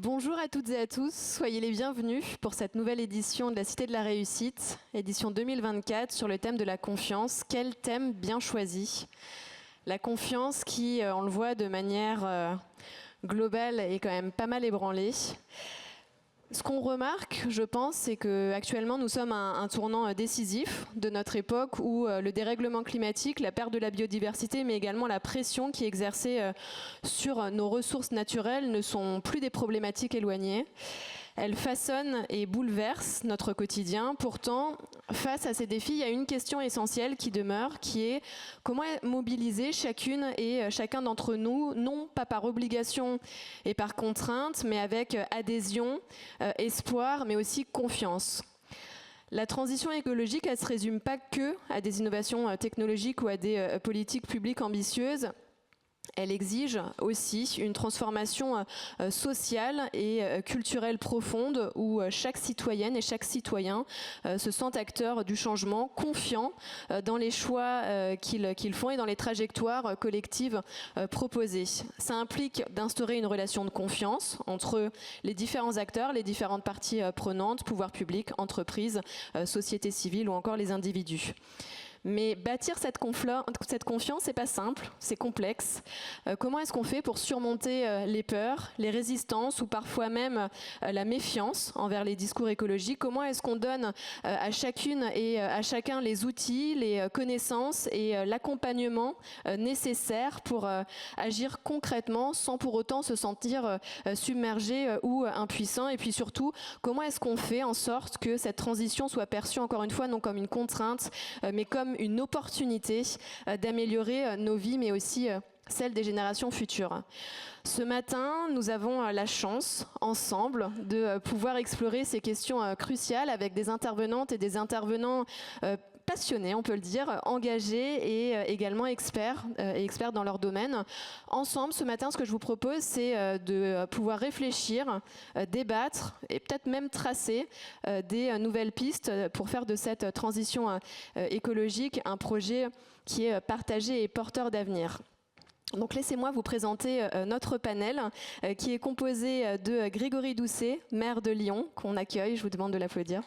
Bonjour à toutes et à tous, soyez les bienvenus pour cette nouvelle édition de la Cité de la Réussite, édition 2024 sur le thème de la confiance. Quel thème bien choisi! La confiance qui, on le voit de manière globale, est quand même pas mal ébranlée. Ce qu'on remarque, je pense, c'est qu'actuellement nous sommes à un tournant décisif de notre époque où le dérèglement climatique, la perte de la biodiversité, mais également la pression qui est exercée sur nos ressources naturelles ne sont plus des problématiques éloignées. Elles façonnent et bouleversent notre quotidien. Pourtant, face à ces défis, il y a une question essentielle qui demeure, qui est comment mobiliser chacune et chacun d'entre nous, non pas par obligation et par contrainte, mais avec adhésion, espoir, mais aussi confiance. La transition écologique, elle ne se résume pas que à des innovations technologiques ou à des politiques publiques ambitieuses. Elle exige aussi une transformation sociale et culturelle profonde où chaque citoyenne et chaque citoyen se sentent acteurs du changement, confiants dans les choix qu'ils font et dans les trajectoires collectives proposées. Ça implique d'instaurer une relation de confiance entre les différents acteurs, les différentes parties prenantes, pouvoirs publics, entreprises, société civile ou encore les individus. Mais bâtir cette confiance, c'est pas simple, c'est complexe. Comment est-ce qu'on fait pour surmonter les peurs, les résistances ou parfois même la méfiance envers les discours écologiques? Comment est-ce qu'on donne à chacune et à chacun les outils, les connaissances et l'accompagnement nécessaires pour agir concrètement sans pour autant se sentir submergé ou impuissant? Et puis surtout, comment est-ce qu'on fait en sorte que cette transition soit perçue encore une fois non comme une contrainte, mais comme une opportunité d'améliorer nos vies, mais aussi celles des générations futures. Ce matin, nous avons la chance, ensemble, de pouvoir explorer ces questions cruciales avec des intervenantes et des intervenants passionnés, on peut le dire, engagés et également experts et experts dans leur domaine. Ensemble, ce matin, ce que je vous propose, c'est de pouvoir réfléchir, débattre et peut-être même tracer des nouvelles pistes pour faire de cette transition écologique un projet qui est partagé et porteur d'avenir. Donc laissez-moi vous présenter notre panel qui est composé de Grégory Doucet, maire de Lyon, qu'on accueille, je vous demande de l'applaudir.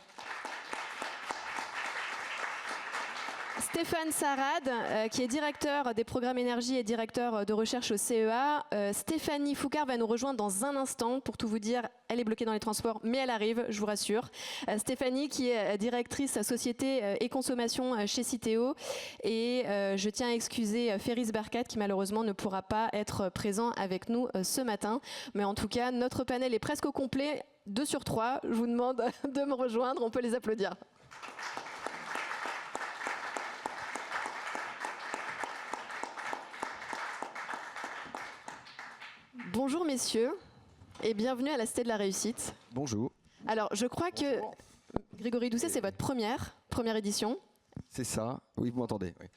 Stéphane Sarad, qui est directeur des programmes énergie et directeur de recherche au CEA. Stéphanie Foucard va nous rejoindre dans un instant. Pour tout vous dire, elle est bloquée dans les transports, mais elle arrive, je vous rassure. Stéphanie, qui est directrice société et consommation chez Citeo. Et je tiens à excuser Féris Berkat, qui malheureusement ne pourra pas être présent avec nous ce matin. Mais en tout cas, notre panel est presque au complet. 2 sur 3, je vous demande de me rejoindre. On peut les applaudir. Bonjour messieurs et bienvenue à la Cité de la Réussite. Bonjour. Alors je crois que Grégory Doucet, c'est votre première édition. C'est ça, oui vous m'entendez. Oui.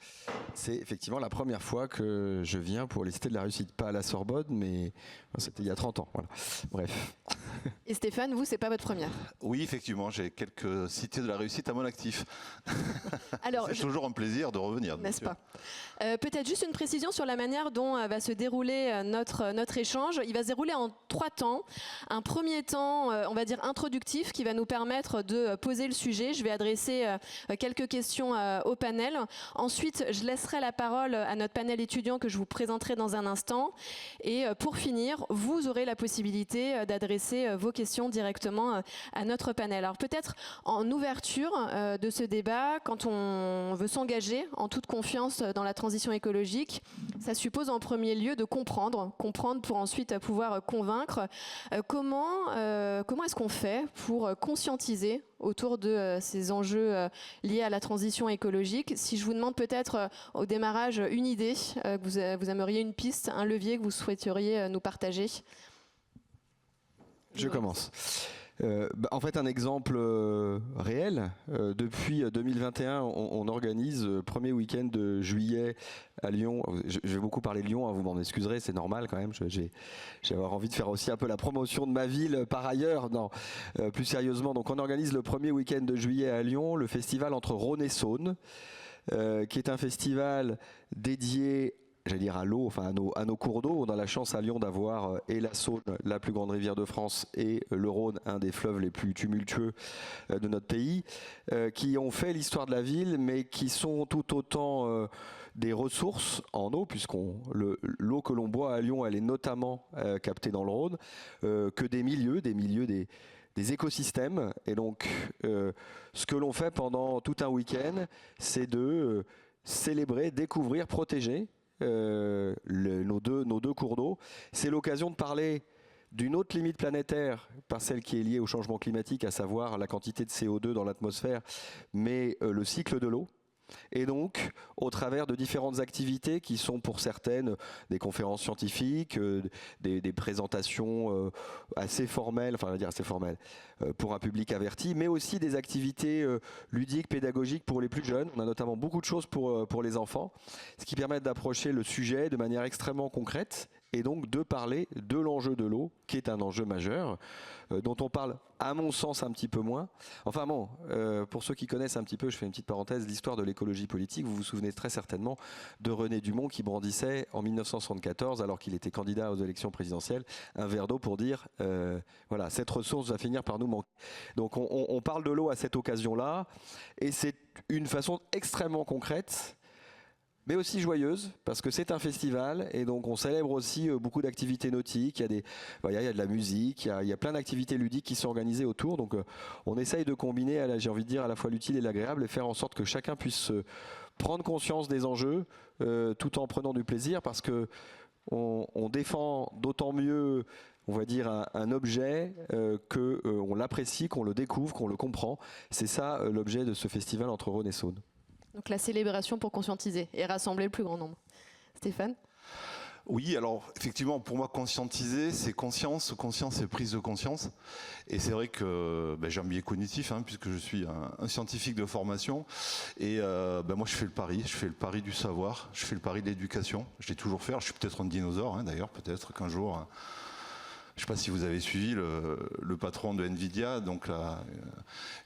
C'est effectivement la première fois que je viens pour les Cités de la Réussite, pas à la Sorbonne, mais c'était il y a 30 ans. Voilà. Bref. Et Stéphane, vous, c'est pas votre première? Oui, effectivement, j'ai quelques Cités de la Réussite à mon actif. Alors, c'est toujours un plaisir de revenir. N'est-ce pas? Peut-être juste une précision sur la manière dont va se dérouler notre échange. Il va se dérouler en 3 temps. Un premier temps, on va dire introductif, qui va nous permettre de poser le sujet. Je vais adresser quelques questions au panel. Ensuite, je laisserai la parole à notre panel étudiant que je vous présenterai dans un instant. Et pour finir, vous aurez la possibilité d'adresser poser vos questions directement à notre panel. Alors peut-être en ouverture de ce débat, quand on veut s'engager en toute confiance dans la transition écologique, ça suppose en premier lieu de comprendre pour ensuite pouvoir convaincre. Comment est-ce qu'on fait pour conscientiser autour de ces enjeux liés à la transition écologique? Si je vous demande peut-être au démarrage une idée, que vous aimeriez une piste, un levier que vous souhaiteriez nous partager. Je commence. En fait, un exemple réel. Depuis 2021, on organise le premier week-end de juillet à Lyon. Je vais beaucoup parler de Lyon, hein, vous m'en excuserez, c'est normal quand même. J'ai avoir envie de faire aussi un peu la promotion de ma ville par ailleurs. Non, plus sérieusement, donc on organise le premier week-end de juillet à Lyon, le festival entre Rhône et Saône, qui est un festival dédié, j'allais dire à l'eau, enfin à nos cours d'eau. On a la chance à Lyon d'avoir et la Saône, la plus grande rivière de France, et le Rhône, un des fleuves les plus tumultueux de notre pays, qui ont fait l'histoire de la ville, mais qui sont tout autant des ressources en eau, l'eau que l'on boit à Lyon, elle est notamment captée dans le Rhône, que des milieux, des écosystèmes. Et donc, ce que l'on fait pendant tout un week-end, c'est de célébrer, découvrir, protéger nos deux cours d'eau. C'est l'occasion de parler d'une autre limite planétaire, par celle qui est liée au changement climatique, à savoir la quantité de CO2 dans l'atmosphère, mais le cycle de l'eau. Et donc, au travers de différentes activités qui sont pour certaines des conférences scientifiques, des présentations assez formelles, enfin on va dire assez formelles, pour un public averti, mais aussi des activités ludiques, pédagogiques pour les plus jeunes. On a notamment beaucoup de choses pour les enfants, ce qui permet d'approcher le sujet de manière extrêmement concrète et donc de parler de l'enjeu de l'eau, qui est un enjeu majeur, dont on parle, à mon sens, un petit peu moins. Enfin bon, pour ceux qui connaissent un petit peu, je fais une petite parenthèse, l'histoire de l'écologie politique, vous vous souvenez très certainement de René Dumont qui brandissait en 1974, alors qu'il était candidat aux élections présidentielles, un verre d'eau pour dire voilà, cette ressource va finir par nous manquer. Donc on parle de l'eau à cette occasion-là, et c'est une façon extrêmement concrète, mais aussi joyeuse, parce que c'est un festival, et donc on célèbre aussi beaucoup d'activités nautiques, il y a de la musique, il y a plein d'activités ludiques qui sont organisées autour, donc on essaye de combiner, j'ai envie de dire, à la fois l'utile et l'agréable, et faire en sorte que chacun puisse prendre conscience des enjeux, tout en prenant du plaisir, parce que on défend d'autant mieux, on va dire, un objet qu'on l'apprécie, qu'on le découvre, qu'on le comprend. C'est ça l'objet de ce festival entre Rhône et Saône. Donc la célébration pour conscientiser et rassembler le plus grand nombre. Stéphane ? Oui, alors effectivement, pour moi, conscientiser, c'est conscience c'est prise de conscience. Et c'est vrai que j'ai un biais cognitif, puisque je suis un scientifique de formation. Et moi, je fais le pari du savoir, je fais le pari de l'éducation. Je l'ai toujours fait. Alors, je suis peut-être un dinosaure, d'ailleurs, peut-être qu'un jour... Je ne sais pas si vous avez suivi le patron de Nvidia, donc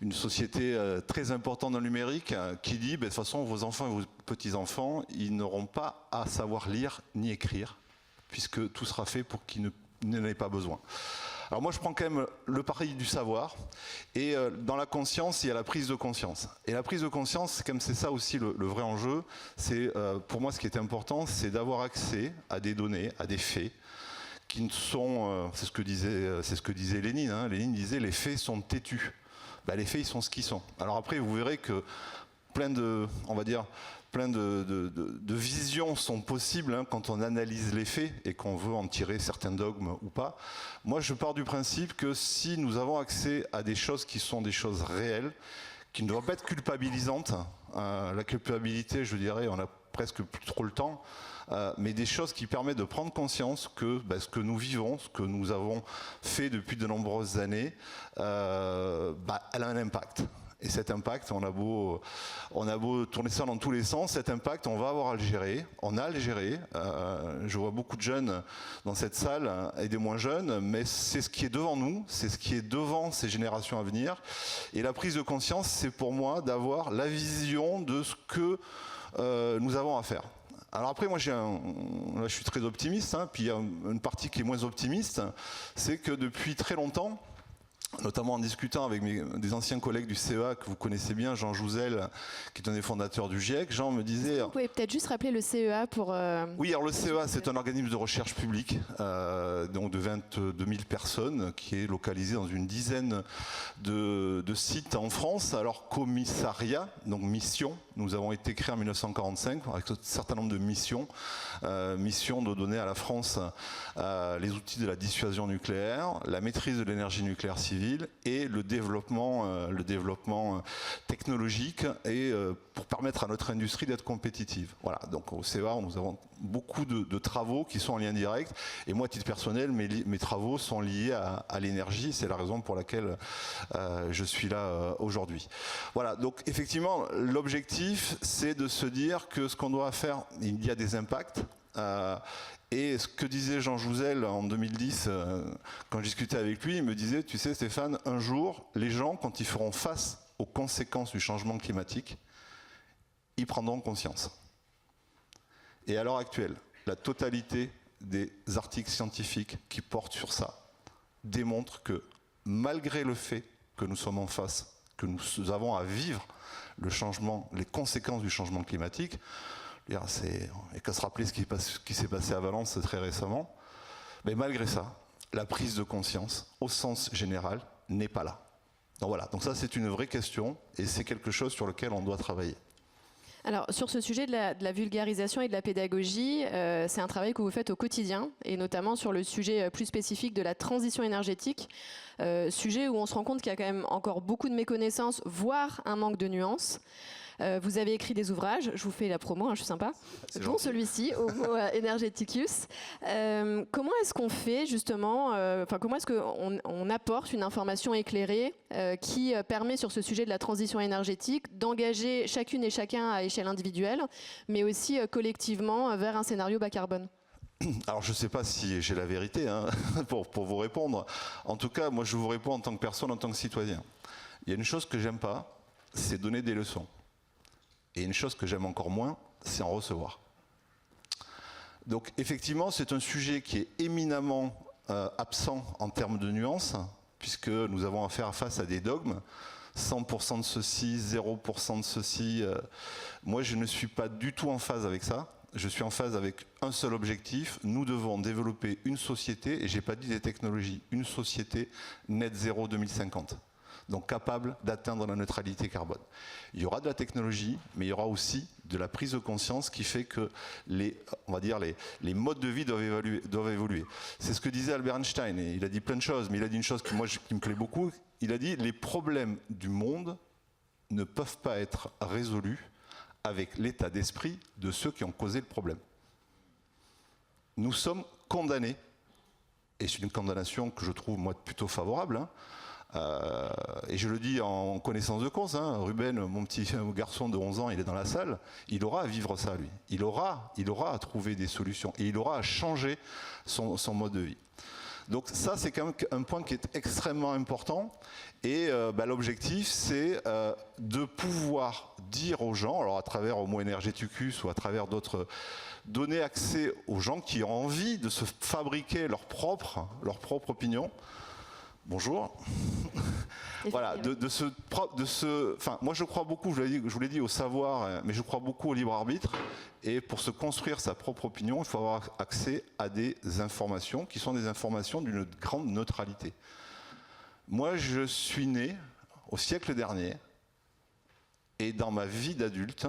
une société très importante dans le numérique, qui dit de toute façon, vos enfants et vos petits-enfants, ils n'auront pas à savoir lire ni écrire, puisque tout sera fait pour qu'ils n'en aient pas besoin. Alors moi, je prends quand même le pari du savoir, et dans la conscience, il y a la prise de conscience. Et la prise de conscience, c'est ça aussi le vrai enjeu. C'est pour moi, ce qui est important, c'est d'avoir accès à des données, à des faits, qui sont, c'est ce que disait Lénine. Lénine disait les faits sont têtus. Les faits, ils sont ce qu'ils sont. Alors après, vous verrez que plein de visions sont possibles quand on analyse les faits et qu'on veut en tirer certains dogmes ou pas. Moi, je pars du principe que si nous avons accès à des choses qui sont des choses réelles, qui ne doivent pas être culpabilisantes, la culpabilité, je dirais, on a presque plus trop le temps, mais des choses qui permettent de prendre conscience que ce que nous vivons, ce que nous avons fait depuis de nombreuses années, elle a un impact. Et cet impact, on a beau tourner ça dans tous les sens, cet impact, on va avoir à le gérer. On a à le gérer. Je vois beaucoup de jeunes dans cette salle et des moins jeunes, mais c'est ce qui est devant nous, c'est ce qui est devant ces générations à venir. Et la prise de conscience, c'est pour moi d'avoir la vision de ce que nous avons à faire. Alors après, moi, là, je suis très optimiste, puis il y a une partie qui est moins optimiste, c'est que depuis très longtemps, notamment en discutant avec des anciens collègues du CEA que vous connaissez bien, Jean Jouzel, qui est un des fondateurs du GIEC. Jean me disait... Vous pouvez peut-être juste rappeler le CEA pour... Oui, alors le CEA, c'est un organisme de recherche publique, donc de 22 000 personnes, qui est localisé dans une dizaine de sites en France. Alors commissariat, donc mission, nous avons été créés en 1945 avec un certain nombre de missions. Mission de donner à la France les outils de la dissuasion nucléaire, la maîtrise de l'énergie nucléaire civile, et le développement technologique et pour permettre à notre industrie d'être compétitive. Voilà, donc au CEA, nous avons beaucoup de travaux qui sont en lien direct, et moi, à titre personnel, mes travaux sont liés à l'énergie, c'est la raison pour laquelle je suis là aujourd'hui. Voilà, donc effectivement, l'objectif, c'est de se dire que ce qu'on doit faire, il y a des impacts, et ce que disait Jean Jouzel en 2010, quand je discutais avec lui, il me disait, tu sais Stéphane, un jour, les gens, quand ils feront face aux conséquences du changement climatique, ils prendront conscience. Et à l'heure actuelle, la totalité des articles scientifiques qui portent sur ça démontrent que malgré le fait que nous sommes en face, que nous avons à vivre les conséquences du changement climatique, il n'y a qu'à se rappeler ce qui s'est passé à Valence très récemment. Mais malgré ça, la prise de conscience, au sens général, n'est pas là. Donc voilà, donc ça c'est une vraie question et c'est quelque chose sur lequel on doit travailler. Alors, sur ce sujet de la vulgarisation et de la pédagogie, c'est un travail que vous faites au quotidien, et notamment sur le sujet plus spécifique de la transition énergétique, sujet où on se rend compte qu'il y a quand même encore beaucoup de méconnaissances, voire un manque de nuances. Vous avez écrit des ouvrages, je vous fais la promo, je suis sympa, dont celui-ci, Homo Energeticus. Comment est-ce qu'on fait justement, comment est-ce qu'on apporte une information éclairée qui permet sur ce sujet de la transition énergétique d'engager chacune et chacun à échelle individuelle, mais aussi collectivement vers un scénario bas carbone? Alors je ne sais pas si j'ai la vérité pour vous répondre. En tout cas, moi je vous réponds en tant que personne, en tant que citoyen. Il y a une chose que j'aime pas, c'est donner des leçons. Et une chose que j'aime encore moins, c'est en recevoir. Donc effectivement, c'est un sujet qui est éminemment absent en termes de nuances, puisque nous avons affaire face à des dogmes. 100% de ceci, 0% de ceci. Moi, je ne suis pas du tout en phase avec ça. Je suis en phase avec un seul objectif. Nous devons développer une société, et je n'ai pas dit des technologies, une société net zéro 2050. Donc capable d'atteindre la neutralité carbone. Il y aura de la technologie, mais il y aura aussi de la prise de conscience qui fait que les modes de vie doivent évoluer. C'est ce que disait Albert Einstein, et il a dit plein de choses, mais il a dit une chose qui me plaît beaucoup. Il a dit « Les problèmes du monde ne peuvent pas être résolus avec l'état d'esprit de ceux qui ont causé le problème. » Nous sommes condamnés, et c'est une condamnation que je trouve moi plutôt favorable, et je le dis en connaissance de cause, Ruben, mon petit garçon de 11 ans, il est dans la salle, il aura à vivre ça lui, il aura à trouver des solutions, et il aura à changer son mode de vie. Donc ça c'est quand même un point qui est extrêmement important, et l'objectif c'est de pouvoir dire aux gens, alors à travers Homo Energeticus ou à travers d'autres, donner accès aux gens qui ont envie de se fabriquer leur propre opinion. Bonjour. Voilà, moi je crois beaucoup, je vous l'ai dit, au savoir, mais je crois beaucoup au libre arbitre. Et pour se construire sa propre opinion, il faut avoir accès à des informations qui sont des informations d'une grande neutralité. Moi, je suis né au siècle dernier, et dans ma vie d'adulte,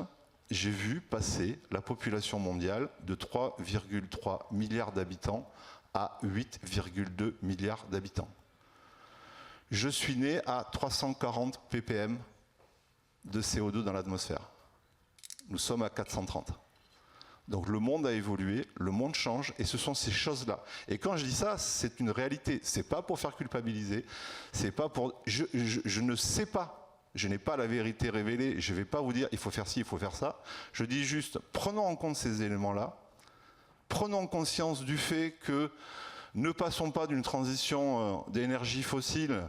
j'ai vu passer la population mondiale de 3,3 milliards d'habitants à 8,2 milliards d'habitants. Je suis né à 340 ppm de CO2 dans l'atmosphère. Nous sommes à 430. Donc le monde a évolué, le monde change, et ce sont ces choses-là. Et quand je dis ça, c'est une réalité. C'est pas pour faire culpabiliser, c'est pas pour... Je ne sais pas, je n'ai pas la vérité révélée, je ne vais pas vous dire il faut faire ci, il faut faire ça. Je dis juste, prenons en compte ces éléments-là, prenons conscience du fait que ne passons pas d'une transition d'énergie fossile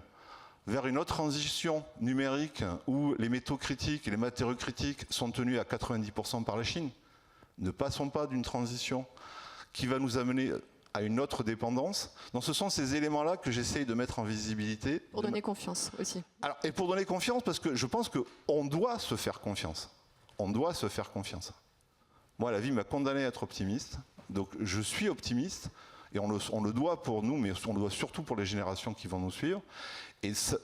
vers une autre transition numérique où les métaux critiques et les matériaux critiques sont tenus à 90% par la Chine. Ne passons pas d'une transition qui va nous amener à une autre dépendance. Donc ce sont ces éléments-là que j'essaye de mettre en visibilité. Pour donner confiance aussi. Alors, et pour donner confiance, parce que je pense qu'on doit se faire confiance. On doit se faire confiance. Moi, la vie m'a condamné à être optimiste, donc je suis optimiste, et on le doit pour nous, mais on le doit surtout pour les générations qui vont nous suivre.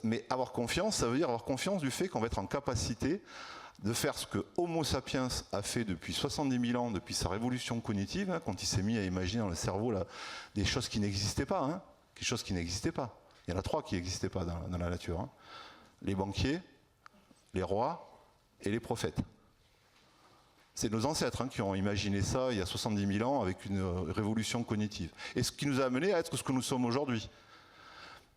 Mais avoir confiance, ça veut dire avoir confiance du fait qu'on va être en capacité de faire ce que Homo sapiens a fait depuis 70 000 ans, depuis sa révolution cognitive, hein, quand il s'est mis à imaginer dans le cerveau là, des choses qui n'existaient pas, hein, quelque chose qui n'existait pas. Il y en a 3 qui n'existaient pas dans la nature. Hein. Les banquiers, les rois et les prophètes. C'est nos ancêtres qui ont imaginé ça il y a 70 000 ans avec une révolution cognitive. Et ce qui nous a amené à être ce que nous sommes aujourd'hui.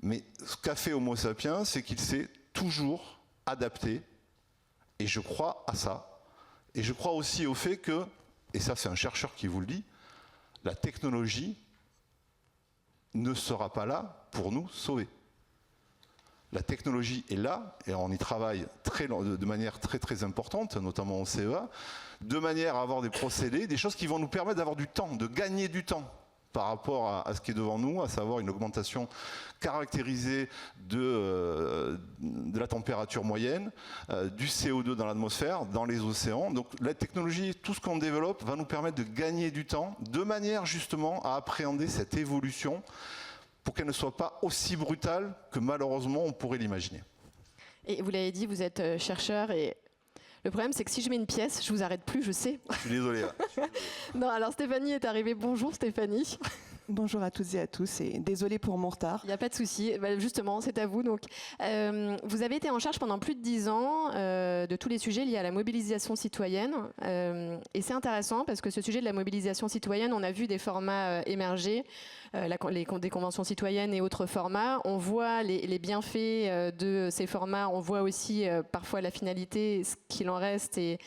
Mais ce qu'a fait Homo sapiens, c'est qu'il s'est toujours adapté. Et je crois à ça. Et je crois aussi au fait que, et ça c'est un chercheur qui vous le dit, la technologie ne sera pas là pour nous sauver. La technologie est là, et on y travaille de manière très très importante, notamment au CEA, de manière à avoir des procédés, des choses qui vont nous permettre d'avoir du temps, de gagner du temps par rapport à ce qui est devant nous, à savoir une augmentation caractérisée de la température moyenne, du CO2 dans l'atmosphère, dans les océans. Donc la technologie, tout ce qu'on développe va nous permettre de gagner du temps, de manière justement à appréhender cette évolution pour qu'elle ne soit pas aussi brutale que malheureusement on pourrait l'imaginer. Et vous l'avez dit, vous êtes chercheur et le problème, c'est que si je mets une pièce, je vous arrête plus, je sais. Je suis désolé. Non, alors Stéphanie est arrivée. Bonjour Stéphanie. Bonjour à toutes et à tous et désolée pour mon retard. Il n'y a pas de souci. Justement, c'est à vous. Donc, vous avez été en charge pendant plus de 10 ans de tous les sujets liés à la mobilisation citoyenne. Et c'est intéressant parce que ce sujet de la mobilisation citoyenne, on a vu des formats émerger, des conventions citoyennes et autres formats. On voit les bienfaits de ces formats. On voit aussi parfois la finalité, ce qu'il en reste et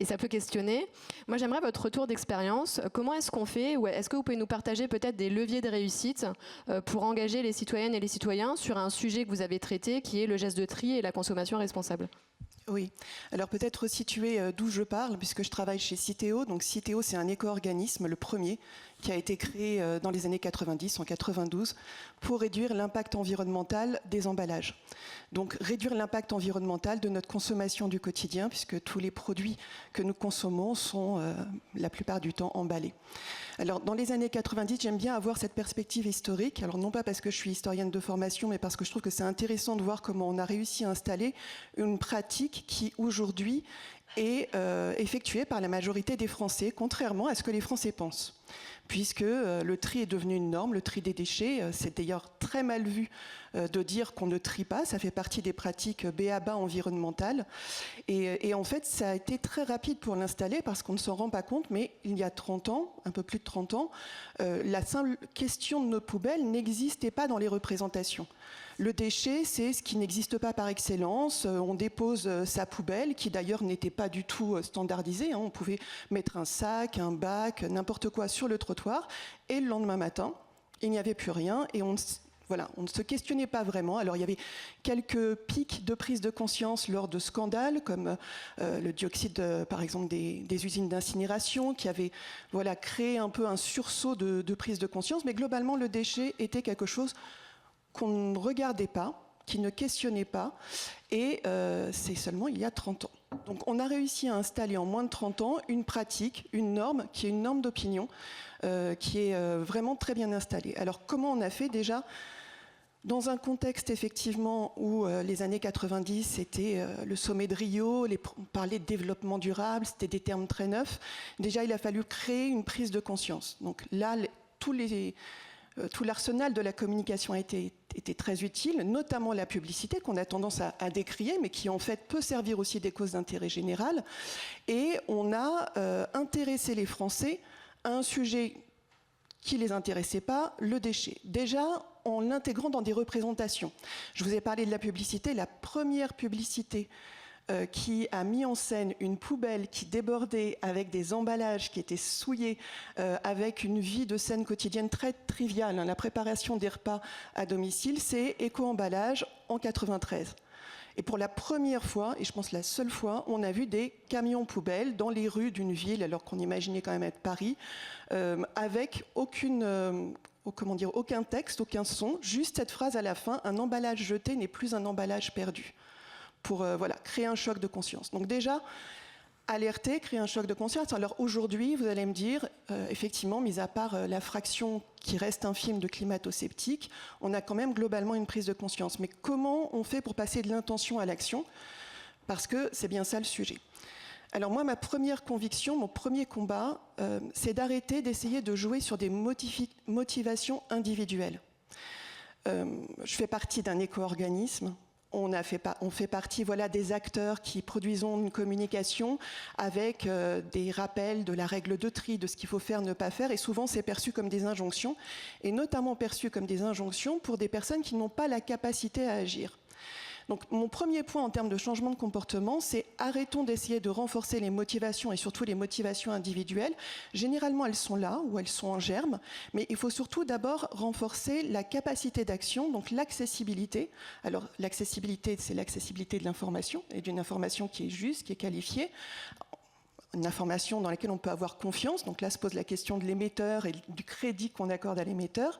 ça peut questionner. Moi, j'aimerais votre retour d'expérience. Comment est-ce qu'on fait? Ou est-ce que vous pouvez nous partager peut-être des leviers de réussite pour engager les citoyennes et les citoyens sur un sujet que vous avez traité, qui est le geste de tri et la consommation responsable? Oui, alors peut-être situer d'où je parle, puisque je travaille chez Citeo. Donc Citeo, c'est un éco-organisme, le premier, qui a été créé dans les années 90, en 92, pour réduire l'impact environnemental des emballages. Donc réduire l'impact environnemental de notre consommation du quotidien, puisque tous les produits que nous consommons sont la plupart du temps emballés. Alors dans les années 90, j'aime bien avoir cette perspective historique. Alors non pas parce que je suis historienne de formation, mais parce que je trouve que c'est intéressant de voir comment on a réussi à installer une pratique qui aujourd'hui est effectuée par la majorité des Français, contrairement à ce que les Français pensent. Puisque le tri est devenu une norme, le tri des déchets, c'est d'ailleurs très mal vu de dire qu'on ne trie pas, ça fait partie des pratiques b.a.-ba environnementales. Et en fait, ça a été très rapide pour l'installer parce qu'on ne s'en rend pas compte, mais il y a 30 ans, un peu plus de 30 ans, la simple question de nos poubelles n'existait pas dans les représentations. Le déchet, c'est ce qui n'existe pas par excellence. On dépose sa poubelle, qui d'ailleurs n'était pas du tout standardisée. On pouvait mettre un sac, un bac, n'importe quoi sur le trottoir. Et le lendemain matin, il n'y avait plus rien. Et on ne se questionnait pas vraiment. Alors il y avait quelques pics de prise de conscience lors de scandales, comme le dioxyde, par exemple, des usines d'incinération, qui avaient créé un peu un sursaut de prise de conscience. Mais globalement, le déchet était quelque chose qu'on ne regardait pas, qui ne questionnait pas, et c'est seulement il y a 30 ans. Donc on a réussi à installer en moins de 30 ans une pratique, une norme, qui est une norme d'opinion, qui est vraiment très bien installée. Alors comment on a fait déjà ? Dans un contexte effectivement où les années 90, c'était le sommet de Rio, on parlait de développement durable, c'était des termes très neufs, déjà il a fallu créer une prise de conscience. Donc là, tout l'arsenal de la communication a été très utile, notamment la publicité qu'on a tendance à décrier, mais qui en fait peut servir aussi des causes d'intérêt général. Et on a intéressé les Français à un sujet qui ne les intéressait pas, le déchet. Déjà, en l'intégrant dans des représentations. Je vous ai parlé de la publicité. La première publicité qui a mis en scène une poubelle qui débordait avec des emballages qui étaient souillés, avec une vie de scène quotidienne très triviale, la préparation des repas à domicile, c'est Éco-emballage en 93. Et pour la première fois, et je pense la seule fois, on a vu des camions poubelles dans les rues d'une ville, alors qu'on imaginait quand même être Paris, avec aucun texte, aucun son, juste cette phrase à la fin, un emballage jeté n'est plus un emballage perdu, pour créer un choc de conscience. Donc déjà, alerter, créer un choc de conscience. Alors aujourd'hui, vous allez me dire, effectivement, mis à part la fraction qui reste infime de climato-sceptiques, on a quand même globalement une prise de conscience. Mais comment on fait pour passer de l'intention à l'action? Parce que c'est bien ça le sujet. Alors moi, ma première conviction, mon premier combat, c'est d'arrêter d'essayer de jouer sur des motivations individuelles. Je fais partie d'un éco-organisme. On fait partie des acteurs qui produisent une communication avec des rappels de la règle de tri, de ce qu'il faut faire, ne pas faire, et souvent c'est perçu comme des injonctions, et notamment perçu comme des injonctions pour des personnes qui n'ont pas la capacité à agir. Donc mon premier point en termes de changement de comportement, c'est arrêtons d'essayer de renforcer les motivations et surtout les motivations individuelles. Généralement, elles sont là ou elles sont en germe, mais il faut surtout d'abord renforcer la capacité d'action, donc l'accessibilité. Alors l'accessibilité, c'est l'accessibilité de l'information et d'une information qui est juste, qui est qualifiée. Une information dans laquelle on peut avoir confiance. Donc là se pose la question de l'émetteur et du crédit qu'on accorde à l'émetteur.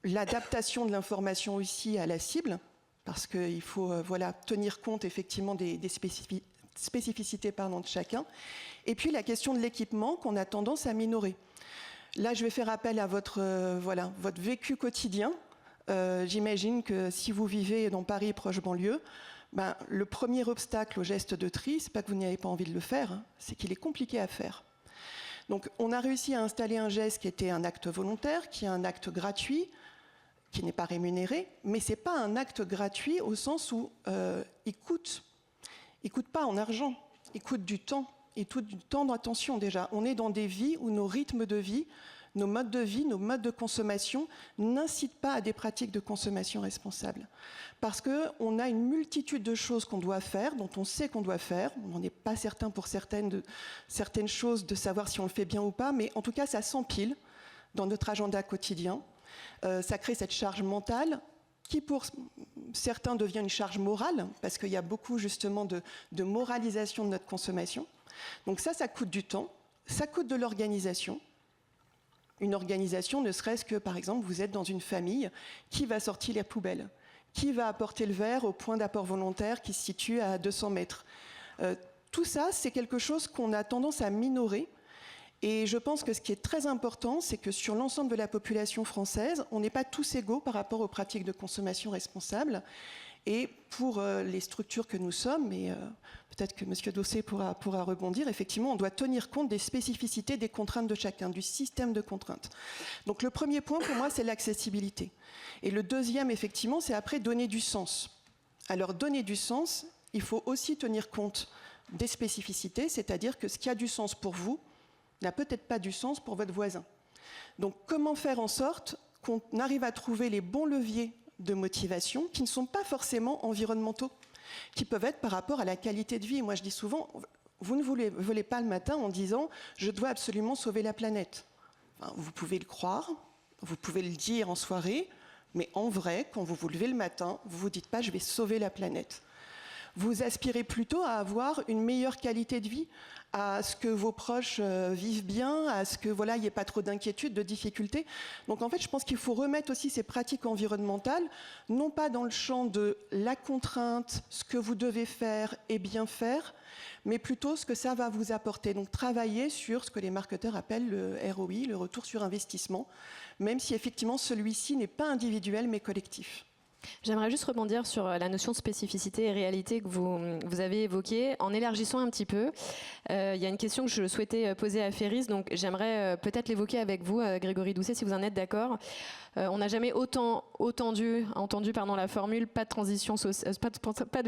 L'adaptation de l'information aussi à la cible, parce qu'il faut tenir compte effectivement des spécificités de chacun. Et puis la question de l'équipement qu'on a tendance à minorer. Là, je vais faire appel à votre vécu quotidien. J'imagine que si vous vivez dans Paris, proche banlieue, le premier obstacle au geste de tri, c'est pas que vous n'avez pas envie de le faire, hein, c'est qu'il est compliqué à faire. Donc on a réussi à installer un geste qui était un acte volontaire, qui est un acte gratuit, qui n'est pas rémunéré, mais ce n'est pas un acte gratuit au sens où il coûte pas en argent, il coûte du temps, il coûte du temps d'attention déjà. On est dans des vies où nos rythmes de vie, nos modes de consommation n'incitent pas à des pratiques de consommation responsables. Parce qu'on a une multitude de choses qu'on doit faire, dont on sait qu'on doit faire. On n'est pas certain pour certaines choses de savoir si on le fait bien ou pas, mais en tout cas, ça s'empile dans notre agenda quotidien. Ça crée cette charge mentale qui, pour certains, devient une charge morale, parce qu'il y a beaucoup, justement, de moralisation de notre consommation. Donc ça coûte du temps, ça coûte de l'organisation. Une organisation, ne serait-ce que, par exemple, vous êtes dans une famille, qui va sortir les poubelles? Qui va apporter le verre au point d'apport volontaire qui se situe à 200 mètres? Tout ça, c'est quelque chose qu'on a tendance à minorer. Et je pense que ce qui est très important, c'est que sur l'ensemble de la population française, on n'est pas tous égaux par rapport aux pratiques de consommation responsables. Et pour les structures que nous sommes, et peut-être que M. Dossé pourra rebondir, effectivement, on doit tenir compte des spécificités, des contraintes de chacun, du système de contraintes. Donc le premier point pour moi, c'est l'accessibilité. Et le deuxième, effectivement, c'est après donner du sens. Alors donner du sens, il faut aussi tenir compte des spécificités, c'est-à-dire que ce qui a du sens pour vous n'a peut-être pas du sens pour votre voisin. Donc comment faire en sorte qu'on arrive à trouver les bons leviers de motivation qui ne sont pas forcément environnementaux, qui peuvent être par rapport à la qualité de vie. Moi je dis souvent, vous ne vous levez pas le matin en disant « je dois absolument sauver la planète ». Enfin, vous pouvez le croire, vous pouvez le dire en soirée, mais en vrai, quand vous vous levez le matin, vous ne vous dites pas « je vais sauver la planète ». Vous aspirez plutôt à avoir une meilleure qualité de vie, à ce que vos proches vivent bien, à ce que il n'y ait pas trop d'inquiétudes, de difficultés. Donc en fait, je pense qu'il faut remettre aussi ces pratiques environnementales, non pas dans le champ de la contrainte, ce que vous devez faire et bien faire, mais plutôt ce que ça va vous apporter. Donc travailler sur ce que les marketeurs appellent le ROI, le retour sur investissement, même si effectivement celui-ci n'est pas individuel mais collectif. J'aimerais juste rebondir sur la notion de spécificité et réalité que vous avez évoquée, en élargissant un petit peu. Il y a une question que je souhaitais poser à Ferris, donc j'aimerais peut-être l'évoquer avec vous, Grégory Doucet, si vous en êtes d'accord. On n'a jamais autant entendu la formule pas de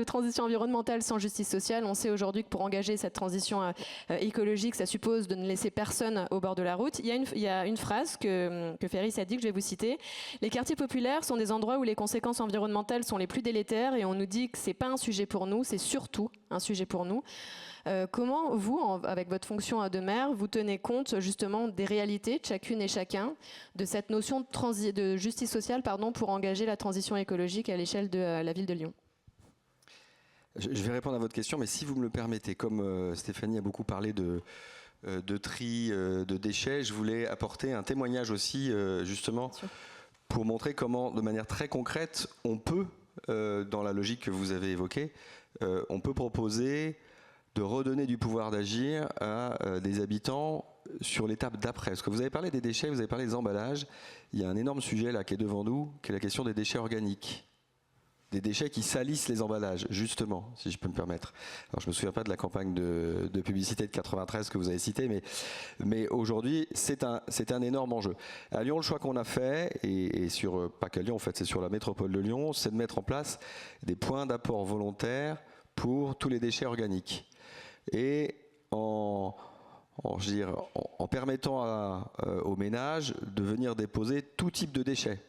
transition environnementale sans justice sociale. On sait aujourd'hui que pour engager cette transition écologique, ça suppose de ne laisser personne au bord de la route. Il y a une phrase que Ferris a dit, que je vais vous citer. Les quartiers populaires sont des endroits où les conséquences environnementales sont les plus délétères et on nous dit que c'est pas un sujet pour nous, c'est surtout un sujet pour nous. Comment vous, avec votre fonction de maire, vous tenez compte justement des réalités de chacune et chacun, de cette notion de justice sociale pour engager la transition écologique à l'échelle de la ville de Lyon? Je vais répondre à votre question, mais si vous me le permettez, comme Stéphanie a beaucoup parlé de tri, de déchets, je voulais apporter un témoignage aussi, justement, pour montrer comment, de manière très concrète, on peut, dans la logique que vous avez évoquée, on peut proposer de redonner du pouvoir d'agir à des habitants sur l'étape d'après. Parce que vous avez parlé des déchets, vous avez parlé des emballages. Il y a un énorme sujet là qui est devant nous, qui est la question des déchets organiques. Des déchets qui salissent les emballages, justement, si je peux me permettre. Alors, je ne me souviens pas de la campagne de publicité de 93 que vous avez citée, mais aujourd'hui, c'est un énorme enjeu. À Lyon, le choix qu'on a fait, et sur, pas qu'à Lyon, en fait, c'est sur la métropole de Lyon, c'est de mettre en place des points d'apport volontaires pour tous les déchets organiques. Et en permettant aux ménages de venir déposer tout type de déchets.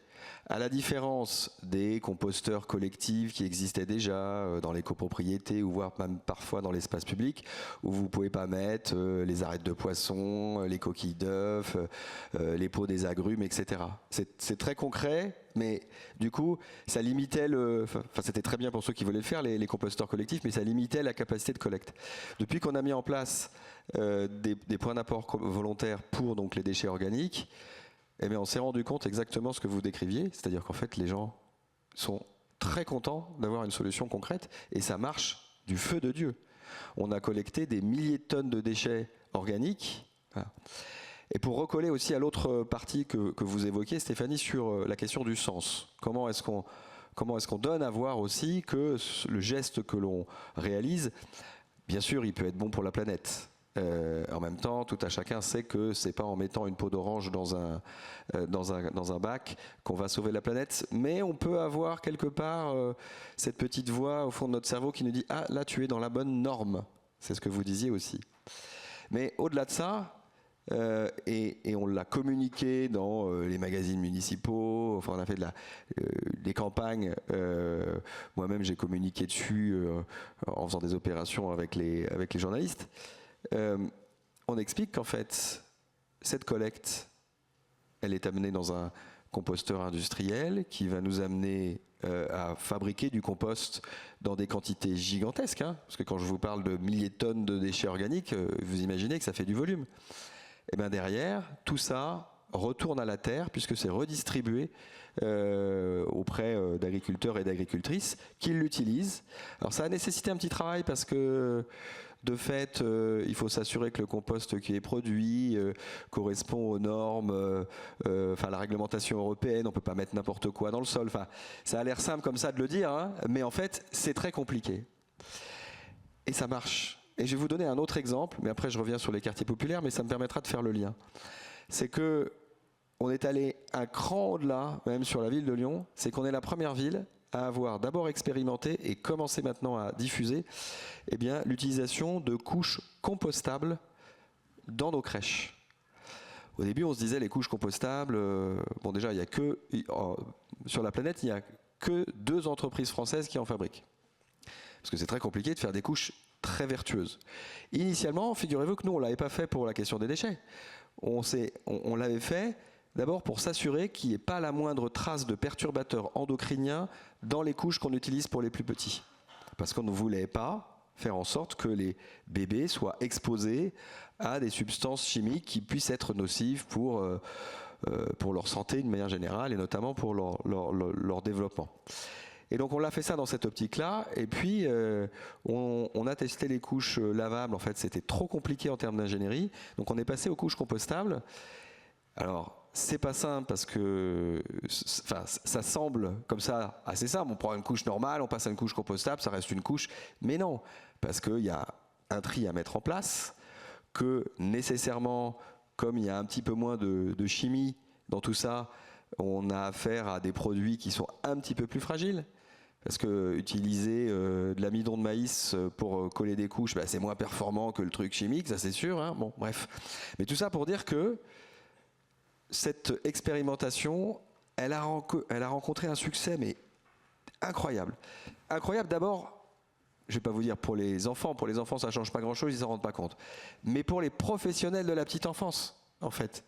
À la différence des composteurs collectifs qui existaient déjà dans les copropriétés ou voire même parfois dans l'espace public, où vous ne pouvez pas mettre les arêtes de poisson, les coquilles d'œufs, les peaux des agrumes, etc. C'est très concret, mais du coup, ça limitait c'était très bien pour ceux qui voulaient le faire, les composteurs collectifs, mais ça limitait la capacité de collecte. Depuis qu'on a mis en place des points d'apport volontaires pour donc les déchets organiques, eh bien, on s'est rendu compte exactement ce que vous décriviez, c'est-à-dire qu'en fait, les gens sont très contents d'avoir une solution concrète et ça marche du feu de Dieu. On a collecté des milliers de tonnes de déchets organiques. Voilà. Et pour recoller aussi à l'autre partie que vous évoquiez, Stéphanie, sur la question du sens. Comment est-ce qu'on donne à voir aussi que le geste que l'on réalise, bien sûr, il peut être bon pour la planète. En même temps, tout à chacun sait que c'est pas en mettant une peau d'orange dans un bac qu'on va sauver la planète, mais on peut avoir quelque part cette petite voix au fond de notre cerveau qui nous dit « Ah, là, tu es dans la bonne norme ». C'est ce que vous disiez aussi. Mais au-delà de ça, et on l'a communiqué dans les magazines municipaux, enfin on a fait des campagnes, moi-même j'ai communiqué dessus en faisant des opérations avec les journalistes. On explique qu'en fait, cette collecte, elle est amenée dans un composteur industriel qui va nous amener à fabriquer du compost dans des quantités gigantesques. Parce que quand je vous parle de milliers de tonnes de déchets organiques, vous imaginez que ça fait du volume. Et bien derrière, tout ça retourne à la terre puisque c'est redistribué auprès d'agriculteurs et d'agricultrices qui l'utilisent. Alors ça a nécessité un petit travail parce que de fait, il faut s'assurer que le compost qui est produit correspond aux normes, la réglementation européenne. On ne peut pas mettre n'importe quoi dans le sol. Ça a l'air simple comme ça de le dire, mais en fait, c'est très compliqué. Et ça marche. Et je vais vous donner un autre exemple, mais après je reviens sur les quartiers populaires, mais ça me permettra de faire le lien. C'est que on est allé un cran au-delà, même sur la ville de Lyon, c'est qu'on est la première ville à avoir d'abord expérimenté et commencé maintenant à diffuser l'utilisation de couches compostables dans nos crèches. Au début, on se disait les couches compostables, déjà, il y a que sur la planète, il n'y a que 2 entreprises françaises qui en fabriquent. Parce que c'est très compliqué de faire des couches très vertueuses. Initialement, figurez-vous que nous, on ne l'avait pas fait pour la question des déchets. On l'avait fait d'abord pour s'assurer qu'il n'y ait pas la moindre trace de perturbateurs endocriniens dans les couches qu'on utilise pour les plus petits. Parce qu'on ne voulait pas faire en sorte que les bébés soient exposés à des substances chimiques qui puissent être nocives pour leur santé de manière générale et notamment pour leur développement. Et donc on l'a fait ça dans cette optique-là, et puis on a testé les couches lavables. En fait, c'était trop compliqué en termes d'ingénierie, donc on est passé aux couches compostables. Alors, c'est pas simple parce que ça semble comme ça assez simple. On prend une couche normale, on passe à une couche compostable, ça reste une couche. Mais non, parce qu'il y a un tri à mettre en place, que nécessairement, comme il y a un petit peu moins de chimie dans tout ça, on a affaire à des produits qui sont un petit peu plus fragiles. Parce que utiliser de l'amidon de maïs pour coller des couches, c'est moins performant que le truc chimique, ça c'est sûr. Bon, bref. Mais tout ça pour dire que cette expérimentation, elle a rencontré un succès mais incroyable. Incroyable d'abord, je ne vais pas vous dire pour les enfants ça ne change pas grand-chose, ils ne s'en rendent pas compte. Mais pour les professionnels de la petite enfance, en fait.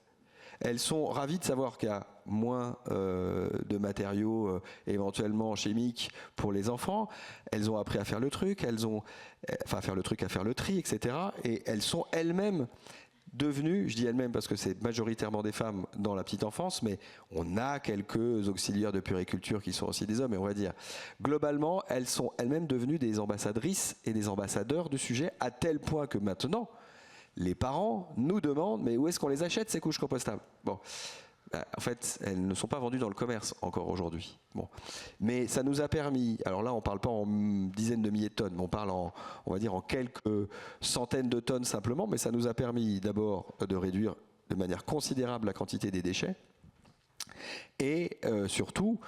elles sont ravies de savoir qu'il y a moins de matériaux éventuellement chimiques pour les enfants. Elles ont appris à faire le truc, à faire le tri, etc. Et elles sont elles-mêmes devenues, je dis elles-mêmes parce que c'est majoritairement des femmes dans la petite enfance, mais on a quelques auxiliaires de puériculture qui sont aussi des hommes, et on va dire, globalement, elles sont elles-mêmes devenues des ambassadrices et des ambassadeurs du sujet, à tel point que maintenant, les parents nous demandent, mais où est-ce qu'on les achète ces couches compostables? Bon. En fait, elles ne sont pas vendues dans le commerce encore aujourd'hui. Bon. Mais ça nous a permis, alors là on ne parle pas en dizaines de milliers de tonnes, mais on parle on va dire en quelques centaines de tonnes simplement, mais ça nous a permis d'abord de réduire de manière considérable la quantité des déchets et surtout,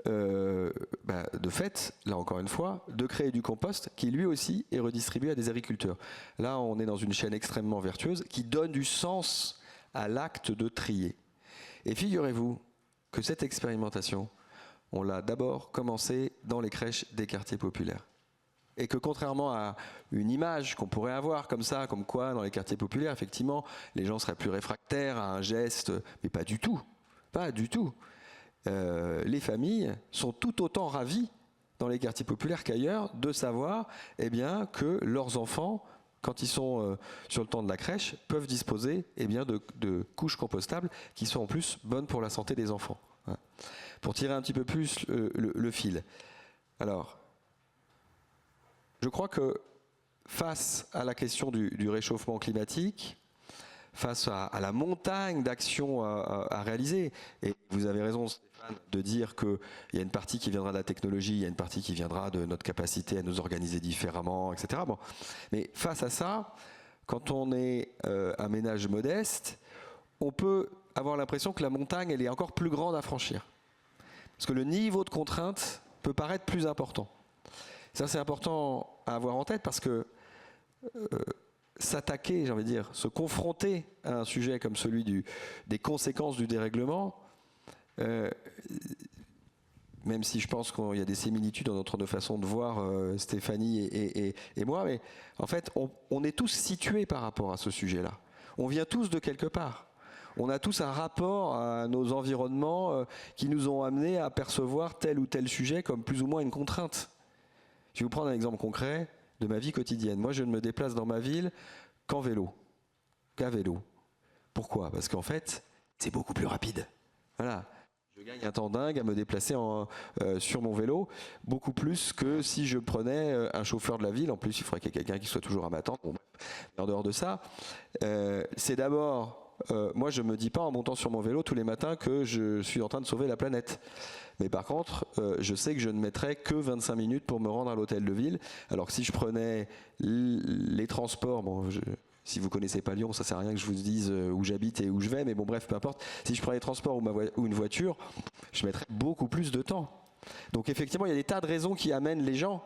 de fait, là encore une fois, de créer du compost qui lui aussi est redistribué à des agriculteurs. Là on est dans une chaîne extrêmement vertueuse qui donne du sens à l'acte de trier. Et figurez-vous que cette expérimentation, on l'a d'abord commencée dans les crèches des quartiers populaires. Et que contrairement à une image qu'on pourrait avoir comme ça, comme quoi dans les quartiers populaires, effectivement, les gens seraient plus réfractaires à un geste, mais pas du tout. Pas du tout. Les familles sont tout autant ravies dans les quartiers populaires qu'ailleurs de savoir que leurs enfants, quand ils sont sur le temps de la crèche, peuvent disposer de couches compostables qui sont en plus bonnes pour la santé des enfants. Voilà. Pour tirer un petit peu plus le fil. Alors, je crois que face à la question du réchauffement climatique, face à la montagne d'actions à réaliser, et vous avez raison, Stéphane, de dire qu'il y a une partie qui viendra de la technologie, il y a une partie qui viendra de notre capacité à nous organiser différemment, etc. Bon. Mais face à ça, quand on est un ménage modeste, on peut avoir l'impression que la montagne, elle est encore plus grande à franchir. Parce que le niveau de contrainte peut paraître plus important. Ça, c'est important à avoir en tête parce que s'attaquer, j'ai envie de dire, se confronter à un sujet comme celui des conséquences du dérèglement, même si je pense qu'il y a des similitudes entre nos façons de voir, Stéphanie et moi, mais en fait, on est tous situés par rapport à ce sujet-là. On vient tous de quelque part. On a tous un rapport à nos environnements qui nous ont amenés à percevoir tel ou tel sujet comme plus ou moins une contrainte. Je vais vous prendre un exemple concret de ma vie quotidienne. Moi, je ne me déplace dans ma ville qu'à vélo. Pourquoi? Parce qu'en fait, c'est beaucoup plus rapide. Voilà. Je gagne un temps dingue à me déplacer sur mon vélo, beaucoup plus que si je prenais un chauffeur de la ville. En plus, il faudrait qu'il y ait quelqu'un qui soit toujours à m'attendre. Bon, en dehors de ça, c'est d'abord... moi, je ne me dis pas en montant sur mon vélo tous les matins que je suis en train de sauver la planète. Mais par contre, je sais que je ne mettrais que 25 minutes pour me rendre à l'hôtel de ville. Alors que si je prenais les transports, si vous ne connaissez pas Lyon, ça ne sert à rien que je vous dise où j'habite et où je vais, mais bon bref, peu importe. Si je prenais les transports ou une voiture, je mettrais beaucoup plus de temps. Donc effectivement, il y a des tas de raisons qui amènent les gens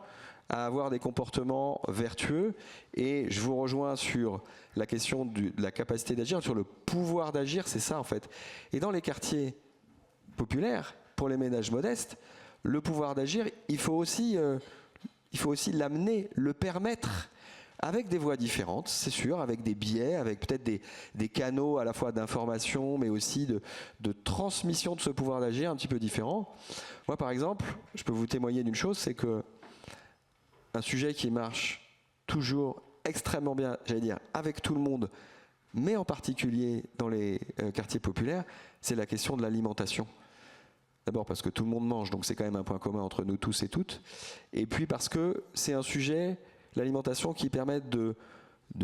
à avoir des comportements vertueux, et je vous rejoins sur la question de la capacité d'agir, sur le pouvoir d'agir, c'est ça en fait. Et dans les quartiers populaires, pour les ménages modestes, le pouvoir d'agir, il faut aussi l'amener, le permettre, avec des voies différentes, c'est sûr, avec des biais, avec peut-être des canaux à la fois d'information, mais aussi de transmission de ce pouvoir d'agir un petit peu différents. Moi par exemple, je peux vous témoigner d'une chose, c'est que un sujet qui marche toujours extrêmement bien, j'allais dire, avec tout le monde, mais en particulier dans les quartiers populaires, c'est la question de l'alimentation. D'abord parce que tout le monde mange, donc c'est quand même un point commun entre nous tous et toutes. Et puis parce que c'est un sujet, l'alimentation, qui permet de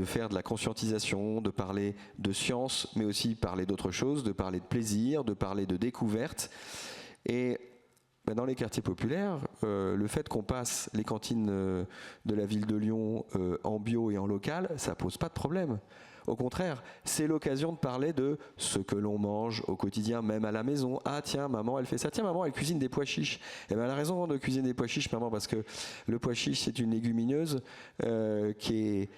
faire de la conscientisation, de parler de science, mais aussi parler d'autres choses, de parler de plaisir, de parler de découverte. Et dans les quartiers populaires, le fait qu'on passe les cantines de la ville de Lyon en bio et en local, ça pose pas de problème. Au contraire, c'est l'occasion de parler de ce que l'on mange au quotidien, même à la maison. Ah tiens, maman, elle fait ça. Tiens, maman, elle cuisine des pois chiches. Eh bien, elle a raison de cuisiner des pois chiches, maman, parce que le pois chiche, c'est une légumineuse qui est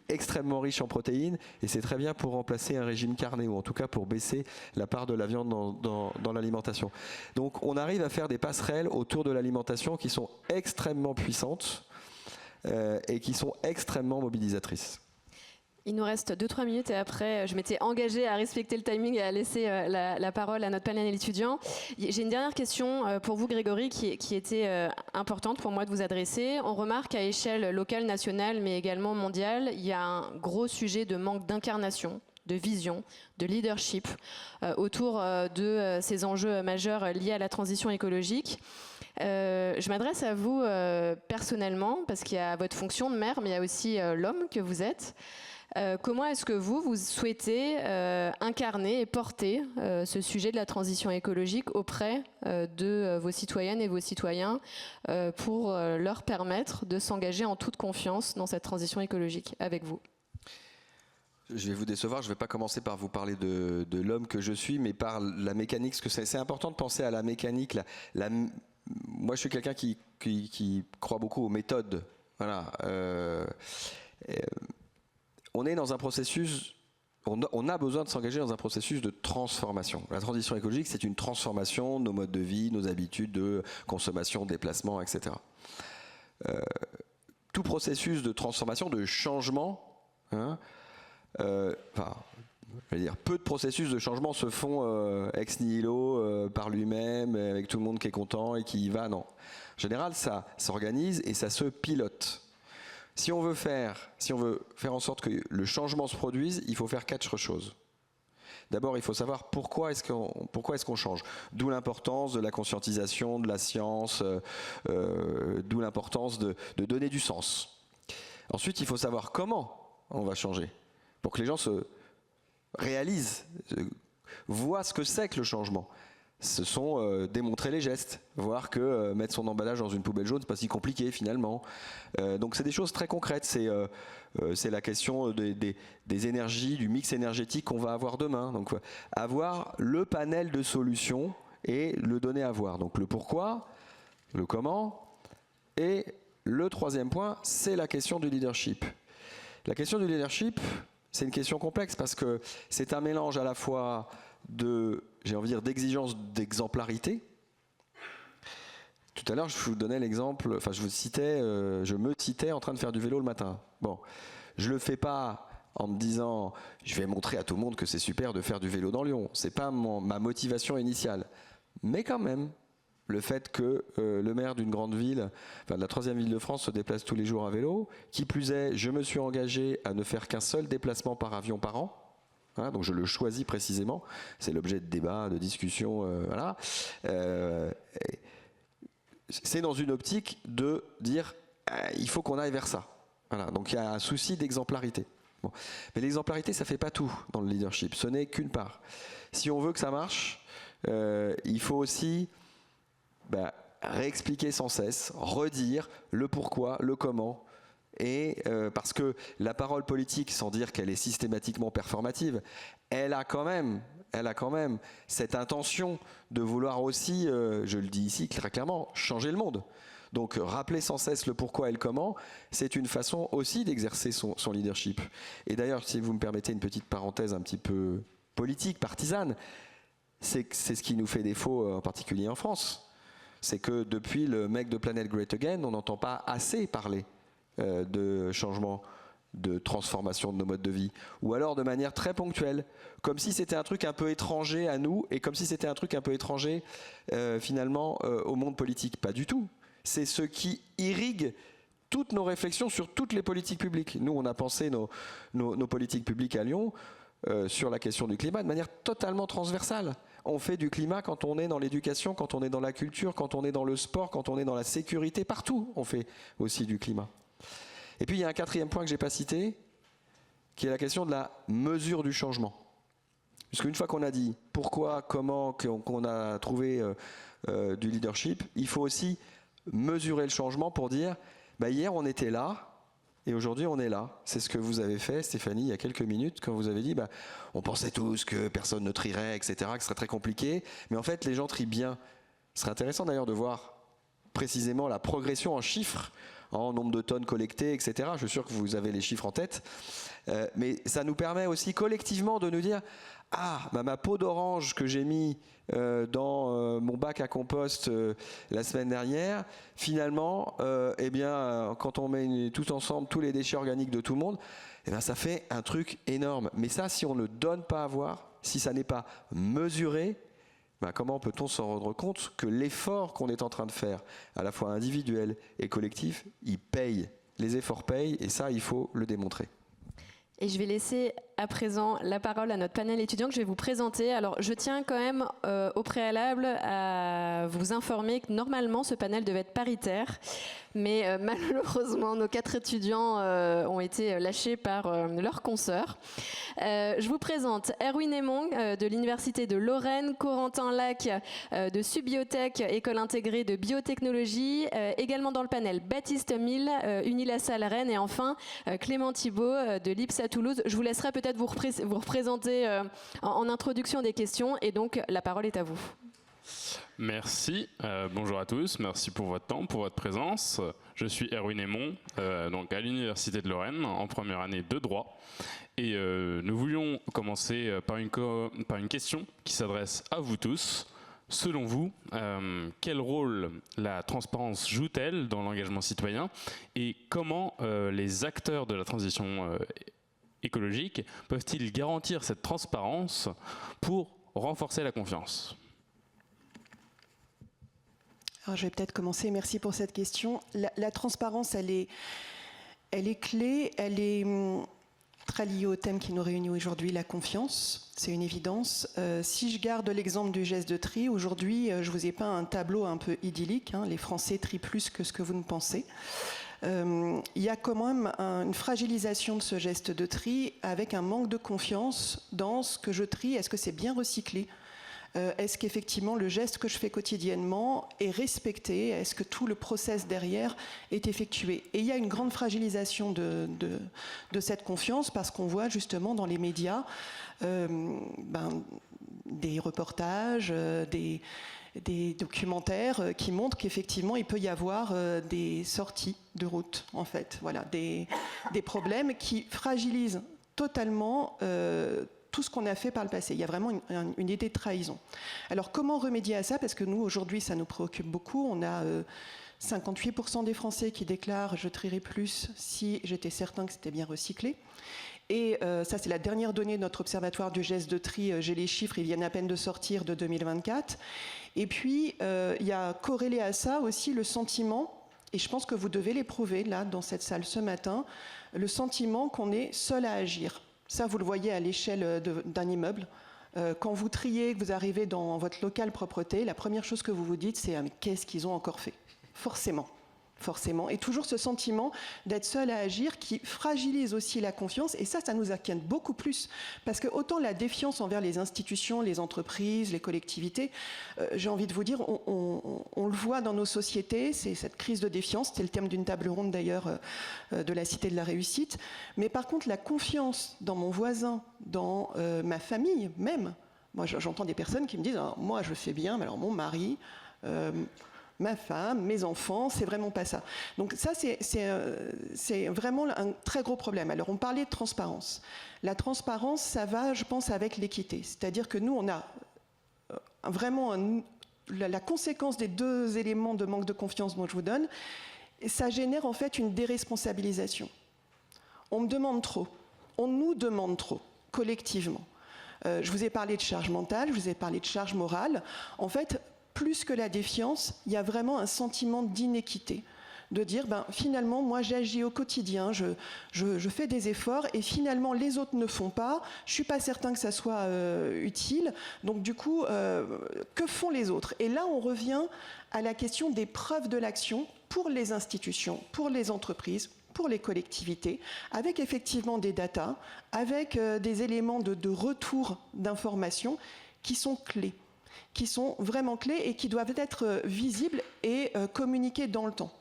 extrêmement riche en protéines, et c'est très bien pour remplacer un régime carné, ou en tout cas pour baisser la part de la viande dans l'alimentation. Donc, on arrive à faire des passerelles autour de l'alimentation qui sont extrêmement puissantes et qui sont extrêmement mobilisatrices. Il nous reste 2-3 minutes et après, je m'étais engagée à respecter le timing et à laisser la parole à notre panel étudiant. J'ai une dernière question pour vous, Grégory, qui était importante pour moi de vous adresser. On remarque à échelle locale, nationale, mais également mondiale, il y a un gros sujet de manque d'incarnation, de vision, de leadership autour de ces enjeux majeurs liés à la transition écologique. Je m'adresse à vous personnellement, parce qu'il y a votre fonction de maire, mais il y a aussi l'homme que vous êtes. Comment est-ce que vous souhaitez incarner et porter ce sujet de la transition écologique auprès de vos citoyennes et vos citoyens pour leur permettre de s'engager en toute confiance dans cette transition écologique avec vous? Je vais vous décevoir, je ne vais pas commencer par vous parler de l'homme que je suis, mais par la mécanique, parce que c'est important de penser à la mécanique. Moi, je suis quelqu'un qui croit beaucoup aux méthodes. Voilà. On est dans un processus, on a besoin de s'engager dans un processus de transformation. La transition écologique, c'est une transformation de nos modes de vie, nos habitudes de consommation, déplacement, etc. Tout processus de transformation, de changement, je veux dire, peu de processus de changement se font ex nihilo, par lui-même, avec tout le monde qui est content et qui y va. Non. En général, ça s'organise et ça se pilote. Si on veut faire en sorte que le changement se produise, il faut faire 4 choses. D'abord, il faut savoir pourquoi est-ce qu'on change. D'où l'importance de la conscientisation, de la science, d'où l'importance de donner du sens. Ensuite, il faut savoir comment on va changer, pour que les gens se réalisent, voient ce que c'est que le changement. Ce sont démontrer les gestes, voir que mettre son emballage dans une poubelle jaune, c'est pas si compliqué finalement. Donc c'est des choses très concrètes. C'est la question des énergies, du mix énergétique qu'on va avoir demain. Donc avoir le panel de solutions et le donner à voir. Donc le pourquoi, le comment, et le troisième point, c'est la question du leadership. La question du leadership, c'est une question complexe parce que c'est un mélange à la fois d'exigence d'exemplarité. Tout à l'heure, je vous donnais l'exemple, je me citais en train de faire du vélo le matin. Bon, je le fais pas en me disant, je vais montrer à tout le monde que c'est super de faire du vélo dans Lyon. C'est pas ma motivation initiale. Mais quand même, le fait que le maire d'une grande ville, de la 3e ville de France, se déplace tous les jours à vélo, qui plus est, je me suis engagé à ne faire qu'un seul déplacement par avion par an. Voilà, donc je le choisis précisément, c'est l'objet de débats, de discussions, voilà. C'est dans une optique de dire il faut qu'on aille vers ça. Voilà, donc il y a un souci d'exemplarité. Bon. Mais l'exemplarité, ça ne fait pas tout dans le leadership, ce n'est qu'une part. Si on veut que ça marche, il faut aussi réexpliquer sans cesse, redire le pourquoi, le comment. Et parce que la parole politique, sans dire qu'elle est systématiquement performative, elle a quand même cette intention de vouloir aussi, je le dis ici très clairement, changer le monde. Donc rappeler sans cesse le pourquoi et le comment, c'est une façon aussi d'exercer son leadership. Et d'ailleurs, si vous me permettez une petite parenthèse un petit peu politique, partisane, c'est ce qui nous fait défaut, en particulier en France. C'est que depuis le mec de Planet Great Again, on n'entend pas assez parler de changement, de transformation de nos modes de vie, ou alors de manière très ponctuelle, comme si c'était un truc un peu étranger à nous, et comme si c'était un truc un peu étranger finalement au monde politique. Pas du tout. C'est ce qui irrigue toutes nos réflexions sur toutes les politiques publiques. Nous, on a pensé nos politiques publiques à Lyon sur la question du climat de manière totalement transversale. On fait du climat quand on est dans l'éducation, quand on est dans la culture, quand on est dans le sport, quand on est dans la sécurité, partout on fait aussi du climat. Et puis il y a un 4e point que je n'ai pas cité, qui est la question de la mesure du changement. Puisque une fois qu'on a dit pourquoi, comment, qu'on a trouvé du leadership, il faut aussi mesurer le changement pour dire hier on était là et aujourd'hui on est là. C'est ce que vous avez fait, Stéphanie, il y a quelques minutes, quand vous avez dit on pensait tous que personne ne trierait, etc., que ce serait très compliqué, mais en fait les gens trient bien. Ce serait intéressant d'ailleurs de voir précisément la progression en chiffres en nombre de tonnes collectées, etc. Je suis sûr que vous avez les chiffres en tête. Mais ça nous permet aussi collectivement de nous dire « Ah, ma peau d'orange que j'ai mis dans mon bac à compost la semaine dernière, finalement, eh bien, quand on met tout ensemble tous les déchets organiques de tout le monde, eh bien, ça fait un truc énorme. Mais ça, si on ne donne pas à voir, si ça n'est pas mesuré, ben comment peut-on s'en rendre compte que l'effort qu'on est en train de faire, à la fois individuel et collectif, il paye. Les efforts payent et ça, il faut le démontrer. Et je vais laisser à présent la parole à notre panel étudiant que je vais vous présenter. Alors, je tiens quand même au préalable à vous informer que normalement, ce panel devait être paritaire. Mais malheureusement, nos 4 étudiants ont été lâchés par leurs consoeurs. Je vous présente Erwin Aymon de l'Université de Lorraine, Corentin Lac de Subbiotech, École intégrée de biotechnologie. Également dans le panel, Baptiste Mille, Unilassal Rennes. Et enfin, Clément Thibault de l'IPSA Toulouse. Je vous laisserai peut-être vous représenter en introduction des questions. Et donc, la parole est à vous. Merci, bonjour à tous, merci pour votre temps, pour votre présence. Je suis Erwin Aymon, donc à l'Université de Lorraine, en première année de droit. Et nous voulions commencer par une question qui s'adresse à vous tous. Selon vous, quel rôle la transparence joue-t-elle dans l'engagement citoyen et comment les acteurs de la transition écologique peuvent-ils garantir cette transparence pour renforcer la confiance ? Alors, je vais peut-être commencer. Merci pour cette question. La transparence, elle est clé, elle est très liée au thème qui nous réunit aujourd'hui, la confiance. C'est une évidence. Si je garde l'exemple du geste de tri, aujourd'hui, je vous ai peint un tableau un peu idyllique. Les Français trient plus que ce que vous ne pensez. Il y a quand même une fragilisation de ce geste de tri avec un manque de confiance dans ce que je trie. Est-ce que c'est bien recyclé ? Est-ce qu'effectivement le geste que je fais quotidiennement est respecté? Est-ce que tout le process derrière est effectué? Et il y a une grande fragilisation de cette confiance parce qu'on voit justement dans les médias des reportages, des documentaires qui montrent qu'effectivement il peut y avoir des sorties de route en fait, voilà, des problèmes qui fragilisent totalement tout ce qu'on a fait par le passé. Il y a vraiment une idée de trahison. Alors comment remédier à ça? Parce que nous, aujourd'hui, ça nous préoccupe beaucoup. On a 58% des Français qui déclarent « je trierais plus si j'étais certain que c'était bien recyclé ». Et ça, c'est la dernière donnée de notre observatoire du geste de tri. J'ai les chiffres, ils viennent à peine de sortir, de 2024. Et puis, il y a corrélé à ça aussi le sentiment, et je pense que vous devez l'éprouver, là, dans cette salle ce matin, le sentiment qu'on est seul à agir. Ça, vous le voyez à l'échelle d'un immeuble. Quand vous triez, que vous arrivez dans votre local propreté, la première chose que vous vous dites, c'est « mais qu'est-ce qu'ils ont encore fait ?» Forcément. Forcément. Et toujours ce sentiment d'être seul à agir qui fragilise aussi la confiance. Et ça nous inquiète beaucoup plus. Parce que autant la défiance envers les institutions, les entreprises, les collectivités, j'ai envie de vous dire, on le voit dans nos sociétés, c'est cette crise de défiance. C'était le thème d'une table ronde d'ailleurs de la Cité de la Réussite. Mais par contre, la confiance dans mon voisin, dans ma famille même. Moi, j'entends des personnes qui me disent « moi, je fais bien, mais alors mon mari... ma femme, mes enfants, c'est vraiment pas ça. » Donc ça, c'est vraiment un très gros problème. Alors, on parlait de transparence. La transparence, ça va, je pense, avec l'équité. C'est-à-dire que nous, on a vraiment la conséquence des 2 éléments de manque de confiance dont je vous donne, et ça génère en fait une déresponsabilisation. On me demande trop. On nous demande trop, collectivement. Je vous ai parlé de charge mentale, je vous ai parlé de charge morale. En fait, plus que la défiance, il y a vraiment un sentiment d'inéquité. De dire, finalement, moi j'agis au quotidien, je fais des efforts et finalement les autres ne font pas, je ne suis pas certain que ça soit utile. Donc du coup, que font les autres? Et là, on revient à la question des preuves de l'action pour les institutions, pour les entreprises, pour les collectivités, avec effectivement des datas, avec des éléments de retour d'information qui sont clés. Qui sont vraiment clés et qui doivent être visibles et communiqués dans le temps.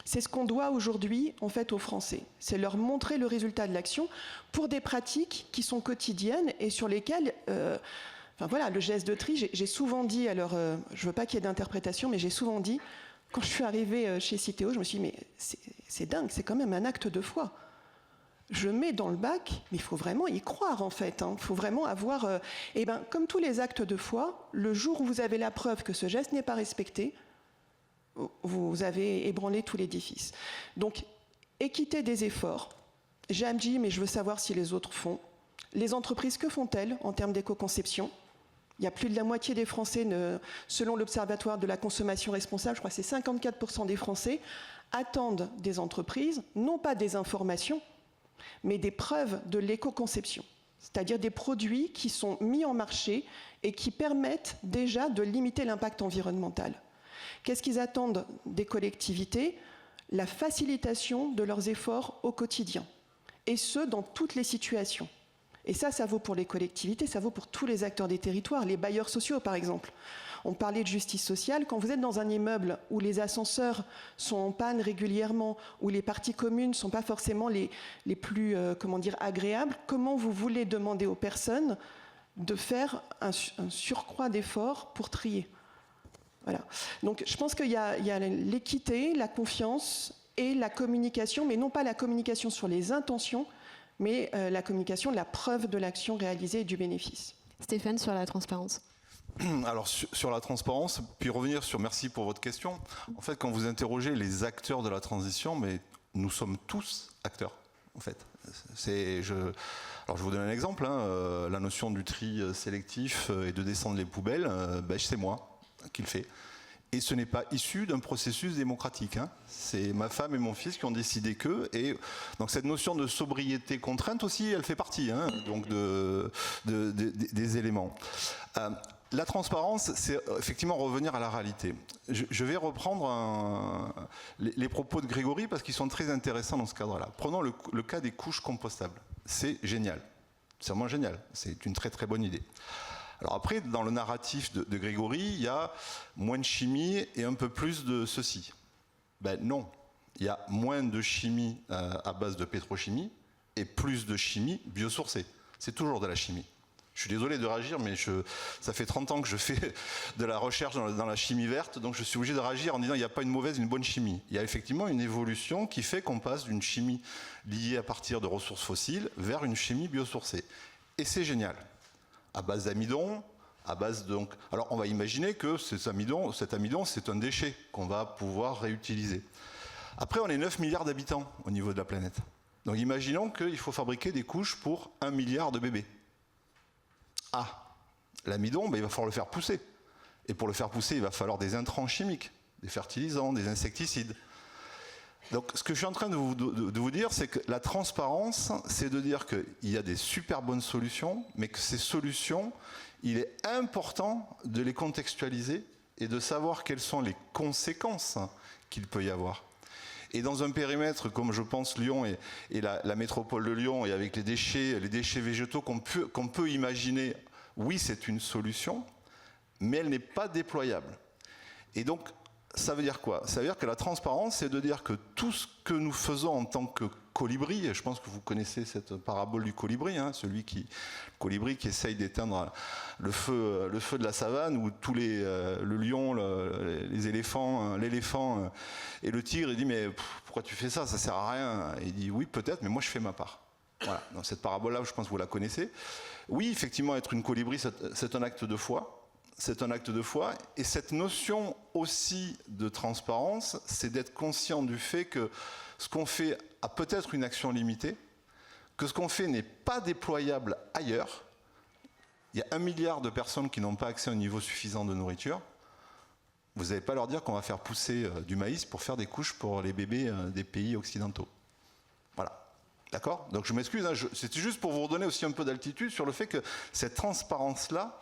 C'est ce qu'on doit aujourd'hui en fait aux Français. C'est leur montrer le résultat de l'action pour des pratiques qui sont quotidiennes et sur lesquelles, le geste de tri, j'ai souvent dit, alors je ne veux pas qu'il y ait d'interprétation, mais j'ai souvent dit, Quand je suis arrivée chez Citeo, je me suis dit, mais c'est dingue, c'est quand même un acte de foi. Je mets dans le bac, mais il faut vraiment y croire en fait. Il faut vraiment avoir... comme tous les actes de foi, le jour où vous avez la preuve que ce geste n'est pas respecté, vous avez ébranlé tout l'édifice. Donc, équité des efforts. J'aime dit, mais je veux savoir si les autres font. Les entreprises, que font-elles en termes d'éco-conception ? Il y a plus de la moitié des Français, selon l'Observatoire de la consommation responsable, je crois que c'est 54% des Français, attendent des entreprises, non pas des informations, mais des preuves de l'éco-conception. C'est-à-dire des produits qui sont mis en marché et qui permettent déjà de limiter l'impact environnemental. Qu'est-ce qu'ils attendent des collectivités ? La facilitation de leurs efforts au quotidien. Et ce, dans toutes les situations. Et ça vaut pour les collectivités, ça vaut pour tous les acteurs des territoires, les bailleurs sociaux par exemple. On parlait de justice sociale, quand vous êtes dans un immeuble où les ascenseurs sont en panne régulièrement, où les parties communes ne sont pas forcément les plus agréables, comment vous voulez demander aux personnes de faire un surcroît d'efforts pour trier ? Voilà. Donc je pense qu'il y a l'équité, la confiance et la communication, mais non pas la communication sur les intentions, mais la communication de la preuve de l'action réalisée et du bénéfice. Stéphane, sur la transparence. Alors sur la transparence, puis revenir sur, merci pour votre question. En fait, quand vous interrogez les acteurs de la transition, mais nous sommes tous acteurs, en fait. Alors je vous donne un exemple, la notion du tri sélectif et de descendre les poubelles, c'est moi qui le fais. Et ce n'est pas issu d'un processus démocratique. C'est ma femme et mon fils qui ont décidé que. Et donc cette notion de sobriété contrainte aussi, elle fait partie donc des éléments. La transparence, c'est effectivement revenir à la réalité. Je vais reprendre les propos de Grégory parce qu'ils sont très intéressants dans ce cadre-là. Prenons le cas des couches compostables. C'est génial. C'est vraiment génial. C'est une très très bonne idée. Alors après, dans le narratif de Grégory, il y a moins de chimie et un peu plus de ceci. Non, il y a moins de chimie à base de pétrochimie et plus de chimie biosourcée. C'est toujours de la chimie. Je suis désolé de réagir, mais ça fait 30 ans que je fais de la recherche dans la chimie verte, donc je suis obligé de réagir en disant qu'il n'y a pas une mauvaise, une bonne chimie. Il y a effectivement une évolution qui fait qu'on passe d'une chimie liée à partir de ressources fossiles vers une chimie biosourcée. Et c'est génial. À base d'amidon, alors on va imaginer que cet amidon, c'est un déchet qu'on va pouvoir réutiliser. Après, on est 9 milliards d'habitants au niveau de la planète. Donc imaginons qu'il faut fabriquer des couches pour 1 milliard de bébés. L'amidon, il va falloir le faire pousser. Et pour le faire pousser, il va falloir des intrants chimiques, des fertilisants, des insecticides. Donc ce que je suis en train de vous dire, c'est que la transparence, c'est de dire qu'il y a des super bonnes solutions, mais que ces solutions, il est important de les contextualiser et de savoir quelles sont les conséquences qu'il peut y avoir. Et dans un périmètre comme je pense Lyon et la métropole de Lyon, et avec les déchets végétaux qu'on peut imaginer, oui c'est une solution, mais elle n'est pas déployable. Et donc, ça veut dire quoi ? Ça veut dire que la transparence, c'est de dire que tout ce que nous faisons en tant que colibri, et je pense que vous connaissez cette parabole du colibri, le colibri qui essaye d'éteindre le feu de la savane, où le lion, les éléphants, l'éléphant et le tigre, il dit mais pourquoi tu fais ça ? Ça sert à rien. Et il dit oui peut-être, mais moi je fais ma part. Voilà. Dans cette parabole-là, je pense que vous la connaissez. Oui, effectivement, être une colibri, c'est un acte de foi. C'est un acte de foi, et cette notion aussi de transparence, c'est d'être conscient du fait que ce qu'on fait a peut-être une action limitée, que ce qu'on fait n'est pas déployable ailleurs. Il y a 1 milliard de personnes qui n'ont pas accès à un niveau suffisant de nourriture. Vous n'allez pas leur dire qu'on va faire pousser du maïs pour faire des couches pour les bébés des pays occidentaux. Voilà. D'accord ? Donc je m'excuse, c'était juste pour vous redonner aussi un peu d'altitude sur le fait que cette transparence-là,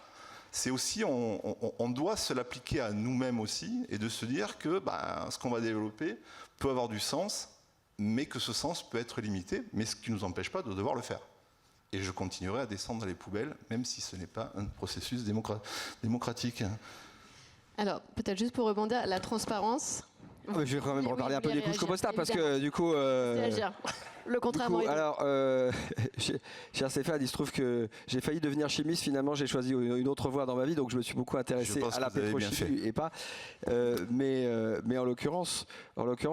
c'est aussi, on doit se l'appliquer à nous-mêmes aussi, et de se dire que ce qu'on va développer peut avoir du sens, mais que ce sens peut être limité, mais ce qui ne nous empêche pas de devoir le faire. Et je continuerai à descendre dans les poubelles, même si ce n'est pas un processus démocratique. Alors, peut-être juste pour rebondir, la transparence, Je vais quand même Oui, reparler oui, un peu vous des voulez couches compostables parce réagir, que du coup. Réagir. Le contrairement. Alors, cher Stéphane, il se trouve que j'ai failli devenir chimiste. Finalement, j'ai choisi une autre voie dans ma vie, donc je me suis beaucoup intéressé à la pétrochimie et pas. Mais en l'occurrence,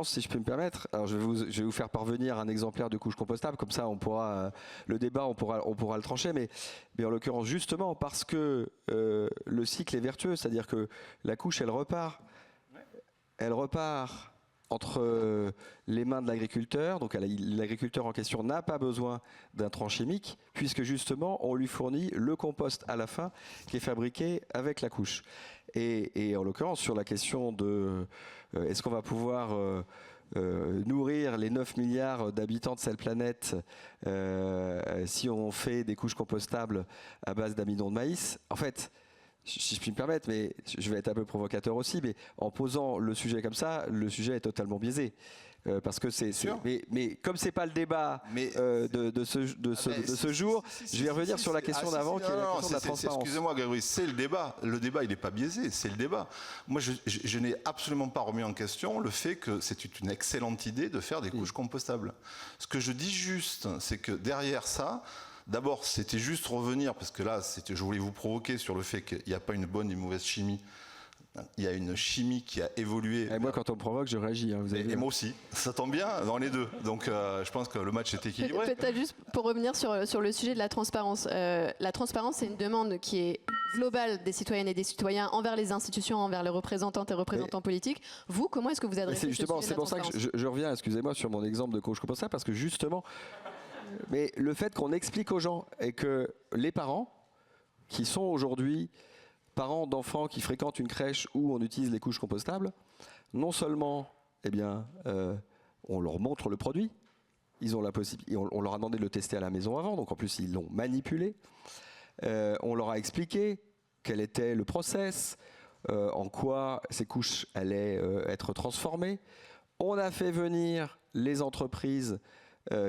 si je peux me permettre, alors je vais vous faire parvenir un exemplaire de couche compostable, comme ça, on pourra le débat, on pourra le trancher. Mais en l'occurrence, justement, parce que le cycle est vertueux, c'est-à-dire que la couche, elle repart entre les mains de l'agriculteur, donc l'agriculteur en question n'a pas besoin d'intrants chimiques, puisque justement on lui fournit le compost à la fin qui est fabriqué avec la couche. Et en l'occurrence sur la question de est-ce qu'on va pouvoir nourrir les 9 milliards d'habitants de cette planète si on fait des couches compostables à base d'amidon de maïs, en fait, si je puis me permettre, mais je vais être un peu provocateur aussi, mais en posant le sujet comme ça, le sujet est totalement biaisé. Parce que mais comme c'est pas le débat de ce jour, je vais revenir sur la question d'avant qui est la question de la transparence. Excusez-moi Grégory, c'est le débat. Le débat il n'est pas biaisé, c'est le débat. Moi je n'ai absolument pas remis en question le fait que c'est une excellente idée de faire des couches compostables. Ce que je dis juste, c'est que derrière ça, d'abord, c'était juste revenir, parce que là, je voulais vous provoquer sur le fait qu'il n'y a pas une bonne et une mauvaise chimie. Il y a une chimie qui a évolué. Et moi, quand on me provoque, je réagis. Hein, vous avez et moi aussi. Ça tombe bien dans les deux. Donc, je pense que le match est équilibré. Peut-être juste pour revenir sur le sujet de la transparence. La transparence, c'est une demande qui est globale des citoyennes et des citoyens envers les institutions, envers les représentantes et représentants politiques. Vous, comment est-ce que vous adressez ce sujet de la transparence ? C'est pour ça que je reviens, excusez-moi, sur mon exemple de couche composable, parce que justement... Mais le fait qu'on explique aux gens et que les parents, qui sont aujourd'hui parents d'enfants qui fréquentent une crèche où on utilise les couches compostables, non seulement, on leur montre le produit, ils ont la possibilité, on leur a demandé de le tester à la maison avant, donc en plus ils l'ont manipulé, on leur a expliqué quel était le process, en quoi ces couches allaient être transformées. On a fait venir les entreprises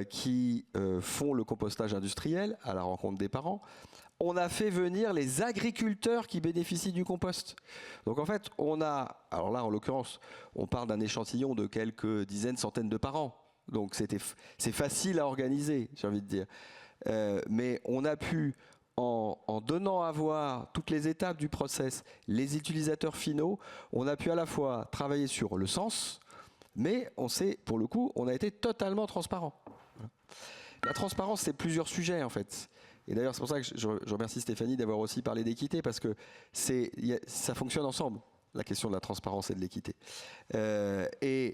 qui font le compostage industriel à la rencontre des parents. On a fait venir les agriculteurs qui bénéficient du compost. Donc en fait, alors là en l'occurrence, on parle d'un échantillon de quelques dizaines, centaines de parents. Donc c'est facile à organiser, j'ai envie de dire. Mais on a pu, en donnant à voir toutes les étapes du process, les utilisateurs finaux, on a pu à la fois travailler sur le sens, mais pour le coup, on a été totalement transparent. La transparence, c'est plusieurs sujets en fait. Et d'ailleurs, c'est pour ça que je remercie Stéphanie d'avoir aussi parlé d'équité, parce que ça fonctionne ensemble, la question de la transparence et de l'équité. Je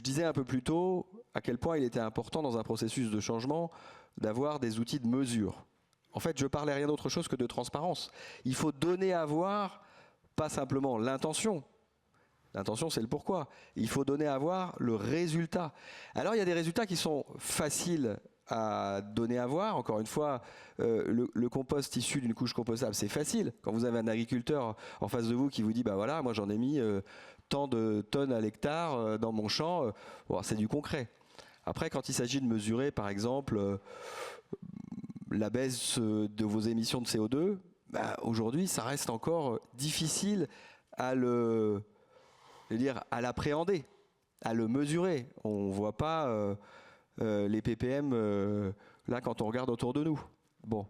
disais un peu plus tôt à quel point il était important dans un processus de changement d'avoir des outils de mesure. En fait, je parlais rien d'autre chose que de transparence. Il faut donner à voir, pas simplement l'intention. L'intention, c'est le pourquoi. Il faut donner à voir le résultat. Alors, il y a des résultats qui sont faciles à donner à voir. Encore une fois, le compost issu d'une couche compostable, c'est facile. Quand vous avez un agriculteur en face de vous qui vous dit, bah voilà, moi j'en ai mis tant de tonnes à l'hectare dans mon champ, bon, c'est du concret. Après, quand il s'agit de mesurer, par exemple, la baisse de vos émissions de CO2, bah, aujourd'hui, ça reste encore difficile à l'appréhender, à le mesurer. On ne voit pas les ppm là quand on regarde autour de nous. Bon.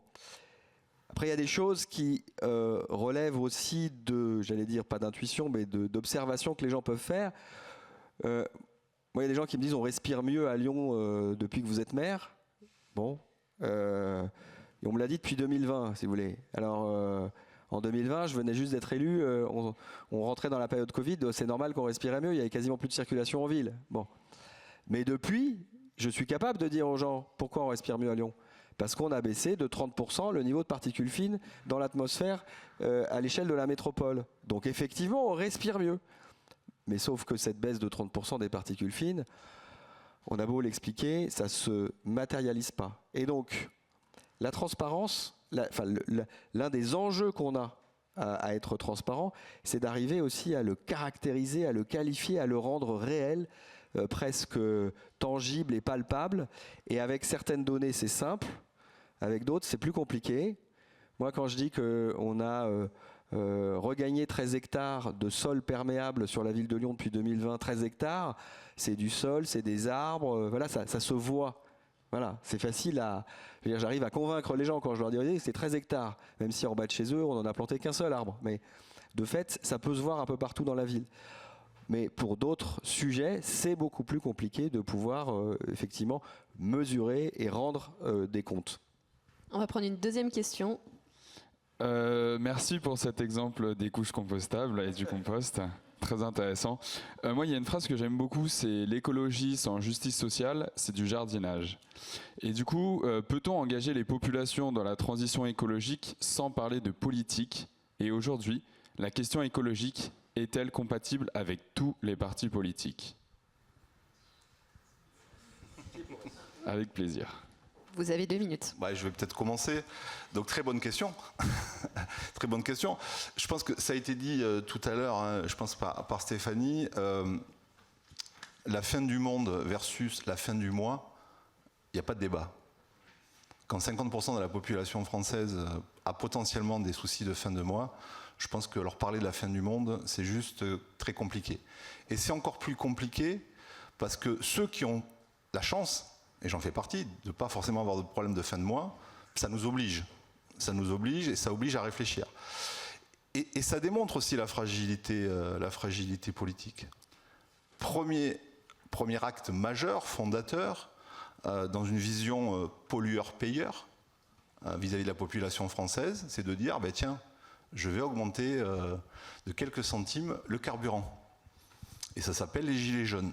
Après, il y a des choses qui relèvent aussi de, j'allais dire, pas d'intuition, mais d'observation que les gens peuvent faire. Moi, il y a des gens qui me disent on respire mieux à Lyon depuis que vous êtes maire. Bon. Et on me l'a dit depuis 2020, si vous voulez. Alors, en 2020, je venais juste d'être élu. On rentrait dans la période Covid. C'est normal qu'on respirait mieux. Il y avait quasiment plus de circulation en ville. Bon. Mais depuis, je suis capable de dire aux gens pourquoi on respire mieux à Lyon. Parce qu'on a baissé de 30% le niveau de particules fines dans l'atmosphère à l'échelle de la métropole. Donc effectivement, on respire mieux. Mais sauf que cette baisse de 30% des particules fines, on a beau l'expliquer, ça ne se matérialise pas. Et donc, la transparence, l'un des enjeux qu'on a à être transparent, c'est d'arriver aussi à le caractériser, à le qualifier, à le rendre réel, presque tangible et palpable. Et avec certaines données, c'est simple. Avec d'autres, c'est plus compliqué. Moi, quand je dis qu'on a regagner 13 hectares de sol perméable sur la ville de Lyon depuis 2020, 13 hectares, c'est du sol, c'est des arbres, voilà, ça se voit. Voilà, c'est facile j'arrive à convaincre les gens quand je leur dis c'est 13 hectares, même si en bas de chez eux, on n'en a planté qu'un seul arbre. Mais de fait, ça peut se voir un peu partout dans la ville. Mais pour d'autres sujets, c'est beaucoup plus compliqué de pouvoir effectivement mesurer et rendre des comptes. On va prendre une deuxième question. Merci pour cet exemple des couches compostables et du compost. Très intéressant. Moi, il y a une phrase que j'aime beaucoup, c'est « l'écologie sans justice sociale, c'est du jardinage ». Et du coup, peut-on engager les populations dans la transition écologique sans parler de politique? Et aujourd'hui, la question écologique est-elle compatible avec tous les partis politiques? Avec plaisir. Vous avez 2 minutes. Je vais peut-être commencer. Donc très bonne question. Très bonne question. Je pense que ça a été dit tout à l'heure, hein, je pense par Stéphanie, la fin du monde versus la fin du mois, il n'y a pas de débat. Quand 50% de la population française a potentiellement des soucis de fin de mois, je pense que leur parler de la fin du monde, c'est juste très compliqué. Et c'est encore plus compliqué parce que ceux qui ont la chance, et j'en fais partie, de ne pas forcément avoir de problème de fin de mois, ça nous oblige. Ça nous oblige et ça oblige à réfléchir. Et ça démontre aussi la fragilité politique. Premier acte majeur, fondateur, dans une vision pollueur-payeur vis-à-vis de la population française, c'est de dire, tiens, je vais augmenter de quelques centimes le carburant. Et ça s'appelle les gilets jaunes.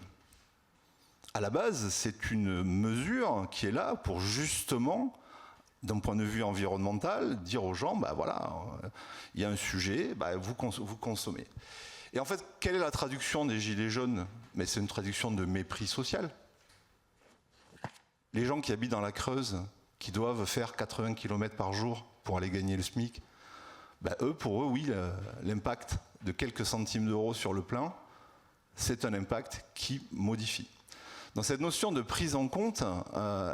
À la base, c'est une mesure qui est là pour justement, d'un point de vue environnemental, dire aux gens, voilà, il y a un sujet, vous consommez. Et en fait, quelle est la traduction des gilets jaunes? Mais c'est une traduction de mépris social. Les gens qui habitent dans la Creuse, qui doivent faire 80 km par jour pour aller gagner le SMIC, pour eux, oui, l'impact de quelques centimes d'euros sur le plein, c'est un impact qui modifie. Donc cette notion de prise en compte,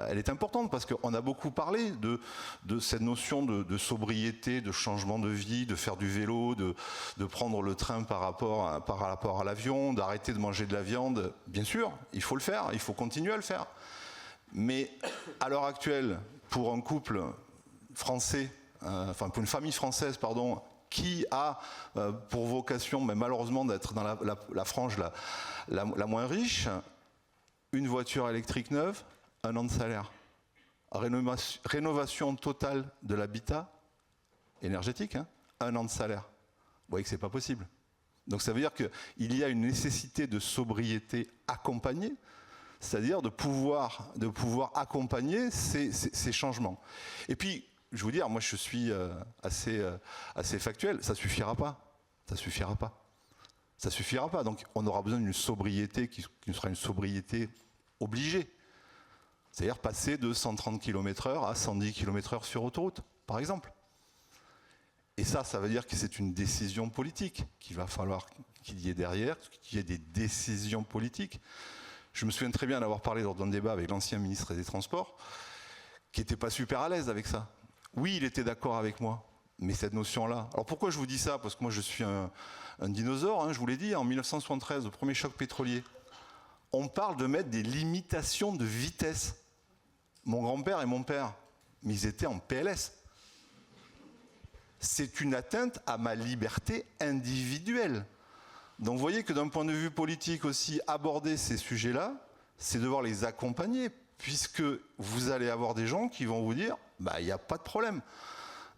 elle est importante parce qu'on a beaucoup parlé de cette notion de sobriété, de changement de vie, de faire du vélo, de prendre le train par rapport à l'avion, d'arrêter de manger de la viande. Bien sûr, il faut le faire, il faut continuer à le faire. Mais à l'heure actuelle, pour un couple français, pour une famille française, pardon, qui a pour vocation, mais malheureusement, d'être dans la frange la moins riche, une voiture électrique neuve, 1 an de salaire. Rénovation totale de l'habitat énergétique, 1 an de salaire. Vous voyez que ce n'est pas possible. Donc ça veut dire qu'il y a une nécessité de sobriété accompagnée, c'est-à-dire de pouvoir accompagner ces changements. Et puis, je vais vous dire, moi je suis assez factuel, ça ne suffira pas. Ça ne suffira pas. Ça ne suffira pas. Donc on aura besoin d'une sobriété qui sera une sobriété obligée. C'est-à-dire passer de 130 km/h à 110 km/h sur autoroute, par exemple. Et ça veut dire que c'est une décision politique qu'il va falloir qu'il y ait derrière, qu'il y ait des décisions politiques. Je me souviens très bien d'avoir parlé lors d'un débat avec l'ancien ministre des Transports, qui n'était pas super à l'aise avec ça. Oui, il était d'accord avec moi, mais cette notion-là... Alors pourquoi je vous dis ça? Parce que moi je suis un dinosaure, je vous l'ai dit, en 1973, au premier choc pétrolier. On parle de mettre des limitations de vitesse. Mon grand-père et mon père, mais ils étaient en PLS. C'est une atteinte à ma liberté individuelle. Donc vous voyez que d'un point de vue politique aussi, aborder ces sujets-là, c'est devoir les accompagner, puisque vous allez avoir des gens qui vont vous dire, il n'y a pas de problème.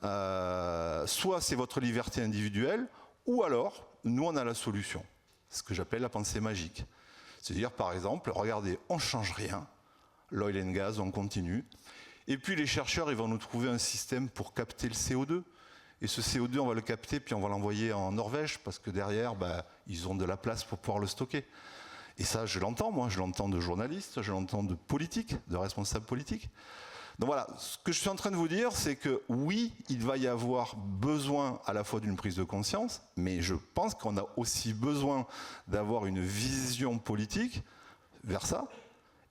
Soit c'est votre liberté individuelle, ou alors, nous on a la solution. C'est ce que j'appelle la pensée magique. C'est-à-dire, par exemple, regardez, on ne change rien, l'oil and gas, on continue, et puis les chercheurs, ils vont nous trouver un système pour capter le CO2. Et ce CO2, on va le capter, puis on va l'envoyer en Norvège, parce que derrière, ils ont de la place pour pouvoir le stocker. Et ça, je l'entends, moi, je l'entends de journalistes, je l'entends de politiques, de responsables politiques. Donc voilà, ce que je suis en train de vous dire, c'est que oui, il va y avoir besoin à la fois d'une prise de conscience, mais je pense qu'on a aussi besoin d'avoir une vision politique vers ça.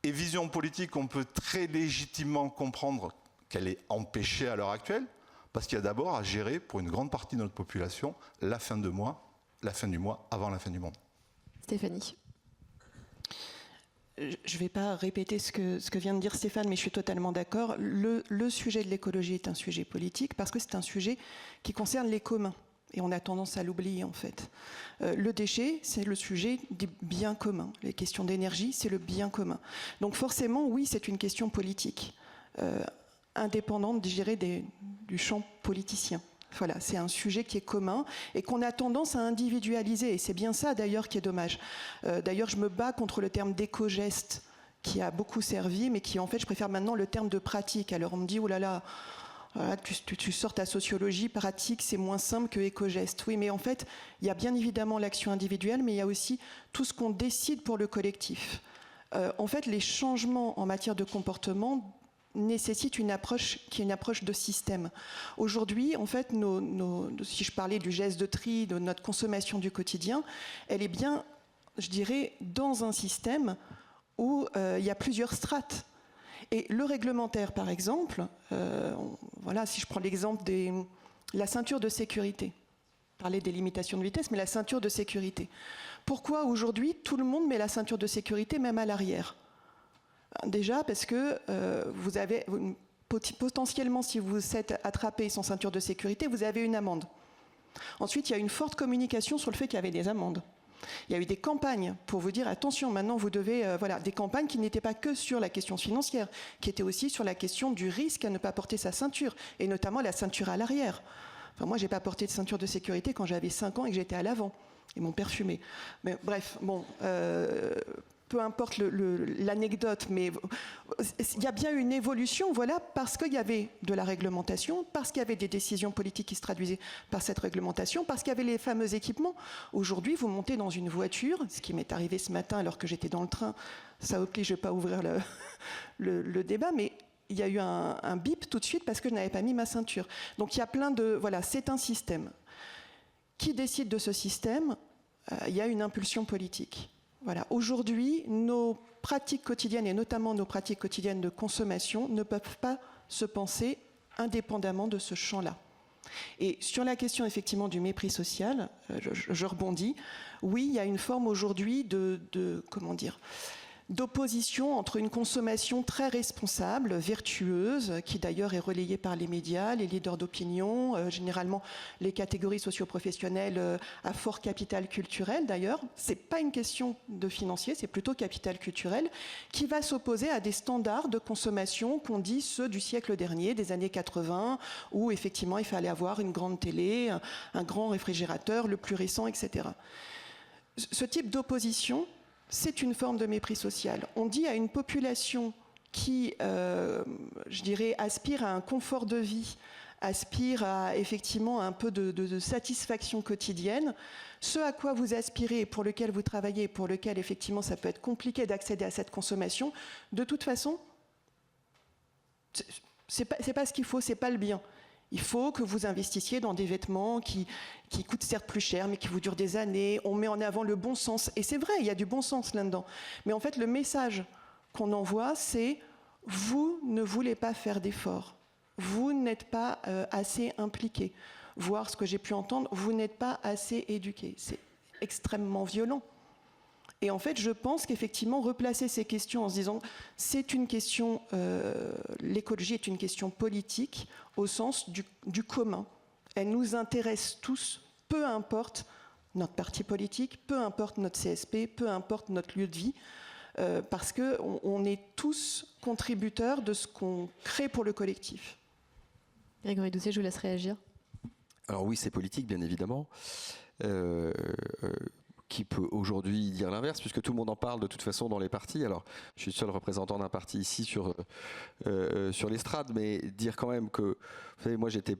Et vision politique, on peut très légitimement comprendre qu'elle est empêchée à l'heure actuelle, Parce qu'il y a d'abord à gérer, pour une grande partie de notre population, la fin du mois avant la fin du monde. Stéphanie. Je ne vais pas répéter ce que vient de dire Stéphane, mais je suis totalement d'accord. Le sujet de l'écologie est un sujet politique parce que c'est un sujet qui concerne les communs. Et on a tendance à l'oublier, en fait. Le déchet, c'est le sujet des biens communs. Les questions d'énergie, c'est le bien commun. Donc forcément, oui, c'est une question politique, indépendante, je dirais, du champ politicien. Voilà, c'est un sujet qui est commun et qu'on a tendance à individualiser. Et c'est bien ça, d'ailleurs, qui est dommage. D'ailleurs, je me bats contre le terme d'éco-geste, qui a beaucoup servi, mais qui, en fait, je préfère maintenant le terme de pratique. Alors, on me dit, oh là là, voilà, tu sors ta sociologie, pratique, c'est moins simple que éco-geste. Oui, mais en fait, il y a bien évidemment l'action individuelle, mais il y a aussi tout ce qu'on décide pour le collectif. En fait, les changements en matière de comportement nécessitent une approche qui est une approche de système. Aujourd'hui, en fait, si je parlais du geste de tri, de notre consommation du quotidien, elle est bien, je dirais, dans un système où il y a plusieurs strates. Et le réglementaire, par exemple, voilà, si je prends l'exemple de la ceinture de sécurité, parler des limitations de vitesse, mais la ceinture de sécurité. Pourquoi aujourd'hui tout le monde met la ceinture de sécurité, même à l'arrière ? Déjà parce que vous avez potentiellement, si vous êtes attrapé sans ceinture de sécurité, vous avez une amende. Ensuite, il y a une forte communication sur le fait qu'il y avait des amendes. Il y a eu des campagnes pour vous dire attention, maintenant vous devez... voilà, des campagnes qui n'étaient pas que sur la question financière, qui étaient aussi sur la question du risque à ne pas porter sa ceinture, et notamment la ceinture à l'arrière. Enfin, moi, je n'ai pas porté de ceinture de sécurité quand j'avais 5 ans et que j'étais à l'avant. Ils m'ont perfumé. Mais bref, bon... peu importe l'anecdote, mais il y a bien une évolution, voilà, parce qu'il y avait de la réglementation, parce qu'il y avait des décisions politiques qui se traduisaient par cette réglementation, parce qu'il y avait les fameux équipements. Aujourd'hui, vous montez dans une voiture, ce qui m'est arrivé ce matin alors que j'étais dans le train, ça oblige, je ne vais pas ouvrir le débat, mais il y a eu un bip tout de suite parce que je n'avais pas mis ma ceinture. Donc il y a plein de... Voilà, c'est un système. Qui décide de ce système ? Il y a une impulsion politique. Voilà. Aujourd'hui, nos pratiques quotidiennes, et notamment nos pratiques quotidiennes de consommation, ne peuvent pas se penser indépendamment de ce champ-là. Et sur la question effectivement du mépris social, je rebondis. Oui, il y a une forme aujourd'hui comment dire, d'opposition entre une consommation très responsable, vertueuse, qui d'ailleurs est relayée par les médias, les leaders d'opinion, généralement les catégories socio-professionnelles à fort capital culturel d'ailleurs. C'est pas une question de financier, c'est plutôt capital culturel, qui va s'opposer à des standards de consommation qu'on dit ceux du siècle dernier, des années 80, où effectivement il fallait avoir une grande télé, un grand réfrigérateur, le plus récent, etc. Ce type d'opposition, c'est une forme de mépris social. On dit à une population qui, je dirais, aspire à un confort de vie, aspire à effectivement un peu de satisfaction quotidienne, ce à quoi vous aspirez, pour lequel vous travaillez, pour lequel effectivement ça peut être compliqué d'accéder à cette consommation, de toute façon, c'est pas ce qu'il faut, c'est pas le bien. Il faut que vous investissiez dans des vêtements qui coûtent certes plus cher, mais qui vous durent des années. On met en avant le bon sens. Et c'est vrai, il y a du bon sens là-dedans. Mais en fait, le message qu'on envoie, c'est « vous ne voulez pas faire d'efforts. Vous n'êtes pas assez impliqués. » Voire, ce que j'ai pu entendre, « vous n'êtes pas assez éduqués. » C'est extrêmement violent. Et en fait, je pense qu'effectivement, replacer ces questions en se disant c'est une question, l'écologie est une question politique au sens du commun. Elle nous intéresse tous, peu importe notre parti politique, peu importe notre CSP, peu importe notre lieu de vie, parce qu'on est tous contributeurs de ce qu'on crée pour le collectif. Grégory Doucet, je vous laisse réagir. Alors oui, c'est politique, bien évidemment. Qui peut aujourd'hui dire l'inverse, puisque tout le monde en parle de toute façon dans les partis. Alors, je suis le seul représentant d'un parti ici sur l'estrade, mais dire quand même que, vous savez, moi j'étais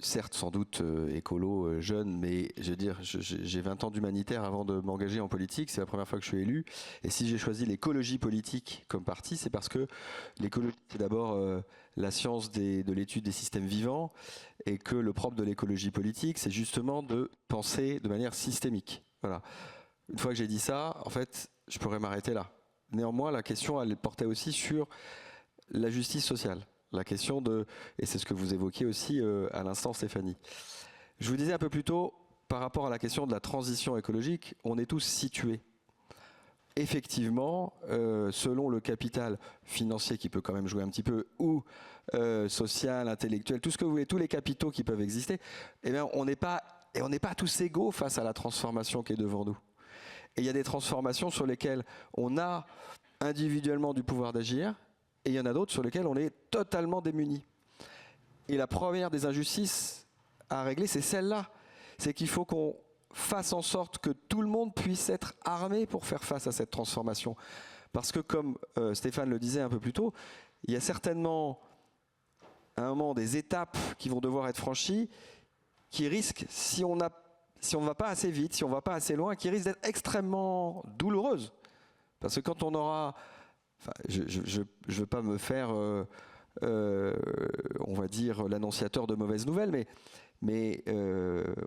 certes sans doute écolo, jeune, mais je veux dire, j'ai 20 ans d'humanitaire avant de m'engager en politique, c'est la première fois que je suis élu, et si j'ai choisi l'écologie politique comme parti, c'est parce que l'écologie, c'est d'abord la science de l'étude des systèmes vivants, et que le propre de l'écologie politique, c'est justement de penser de manière systémique. Voilà. Une fois que j'ai dit ça, en fait, je pourrais m'arrêter là. Néanmoins, la question, elle portait aussi sur la justice sociale. la question et c'est ce que vous évoquiez aussi à l'instant Stéphanie. Je vous disais un peu plus tôt, par rapport à la question de la transition écologique, on est tous situés. Effectivement, selon le capital financier qui peut quand même jouer un petit peu, ou social, intellectuel, tout ce que vous voulez, tous les capitaux qui peuvent exister, eh bien, on n'est pas tous égaux face à la transformation qui est devant nous. Et il y a des transformations sur lesquelles on a individuellement du pouvoir d'agir, et il y en a d'autres sur lesquelles on est totalement démunis. Et la première des injustices à régler, c'est celle-là. C'est qu'il faut qu'on fasse en sorte que tout le monde puisse être armé pour faire face à cette transformation. Parce que comme Stéphane le disait un peu plus tôt, il y a certainement à un moment des étapes qui vont devoir être franchies qui risquent, si on ne va pas assez vite, si on ne va pas assez loin, qui risquent d'être extrêmement douloureuses. Parce que quand on aura... Enfin, je ne veux pas me faire, on va dire, l'annonciateur de mauvaises nouvelles, mais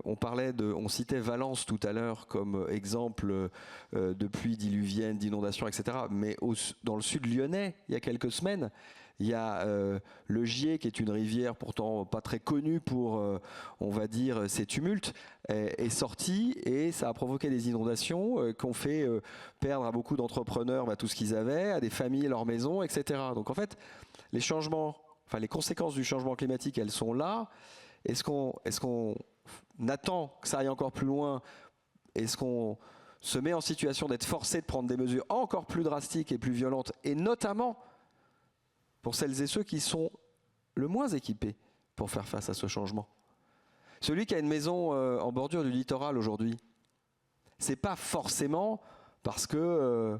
on citait Valence tout à l'heure comme exemple de pluie diluvienne, d'inondation, etc. Mais dans le sud lyonnais, il y a quelques semaines, il y a le Gier, qui est une rivière pourtant pas très connue pour, on va dire, ses tumultes, est sorti et ça a provoqué des inondations qui ont fait perdre à beaucoup d'entrepreneurs tout ce qu'ils avaient, à des familles leur maison, etc. Donc en fait, les conséquences du changement climatique, elles sont là. Est-ce qu'on attend que ça aille encore plus loin? Est-ce qu'on se met en situation d'être forcé de prendre des mesures encore plus drastiques et plus violentes, et notamment pour celles et ceux qui sont le moins équipés pour faire face à ce changement? Celui qui a une maison en bordure du littoral aujourd'hui, c'est pas forcément parce que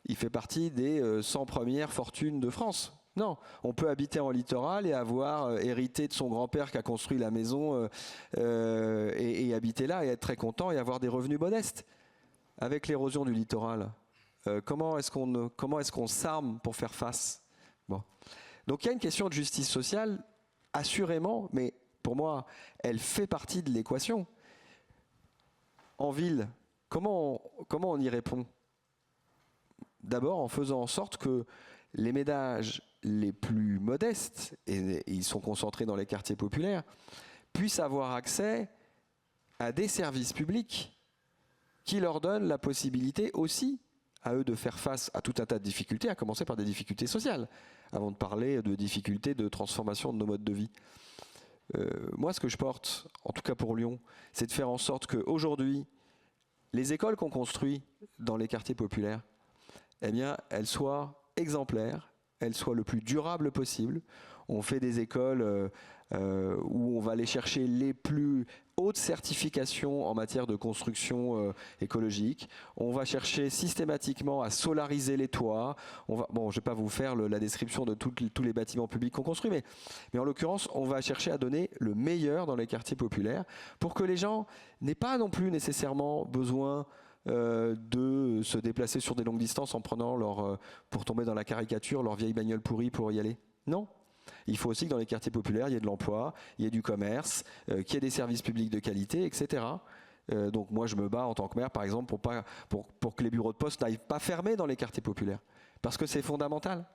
il fait partie des 100 premières fortunes de France. Non, on peut habiter en littoral et avoir hérité de son grand-père qui a construit la maison et habiter là et être très content et avoir des revenus modestes. Avec l'érosion du littoral, comment est-ce qu'on s'arme pour faire face? Bon. Donc il y a une question de justice sociale, assurément, mais pour moi, elle fait partie de l'équation. En ville, comment on y répond? D'abord en faisant en sorte que les ménages les plus modestes, et ils sont concentrés dans les quartiers populaires, puissent avoir accès à des services publics qui leur donnent la possibilité aussi à eux de faire face à tout un tas de difficultés, à commencer par des difficultés sociales, avant de parler de difficultés de transformation de nos modes de vie. Moi, ce que je porte, en tout cas pour Lyon, c'est de faire en sorte qu'aujourd'hui, les écoles qu'on construit dans les quartiers populaires, eh bien, elles soient exemplaires, elles soient le plus durables possible. On fait des écoles où on va aller chercher les plus hautes certifications en matière de construction écologique. On va chercher systématiquement à solariser les toits. Je ne vais pas vous faire la description de tous les bâtiments publics qu'on construit, mais en l'occurrence, on va chercher à donner le meilleur dans les quartiers populaires pour que les gens n'aient pas non plus nécessairement besoin de se déplacer sur des longues distances en prenant pour tomber dans la caricature, leur vieille bagnole pourrie pour y aller. Non. Il faut aussi que dans les quartiers populaires, il y ait de l'emploi, il y ait du commerce, qu'il y ait des services publics de qualité, etc. Donc moi, je me bats en tant que maire, par exemple, pour que les bureaux de poste n'aillent pas fermer dans les quartiers populaires, parce que c'est fondamental.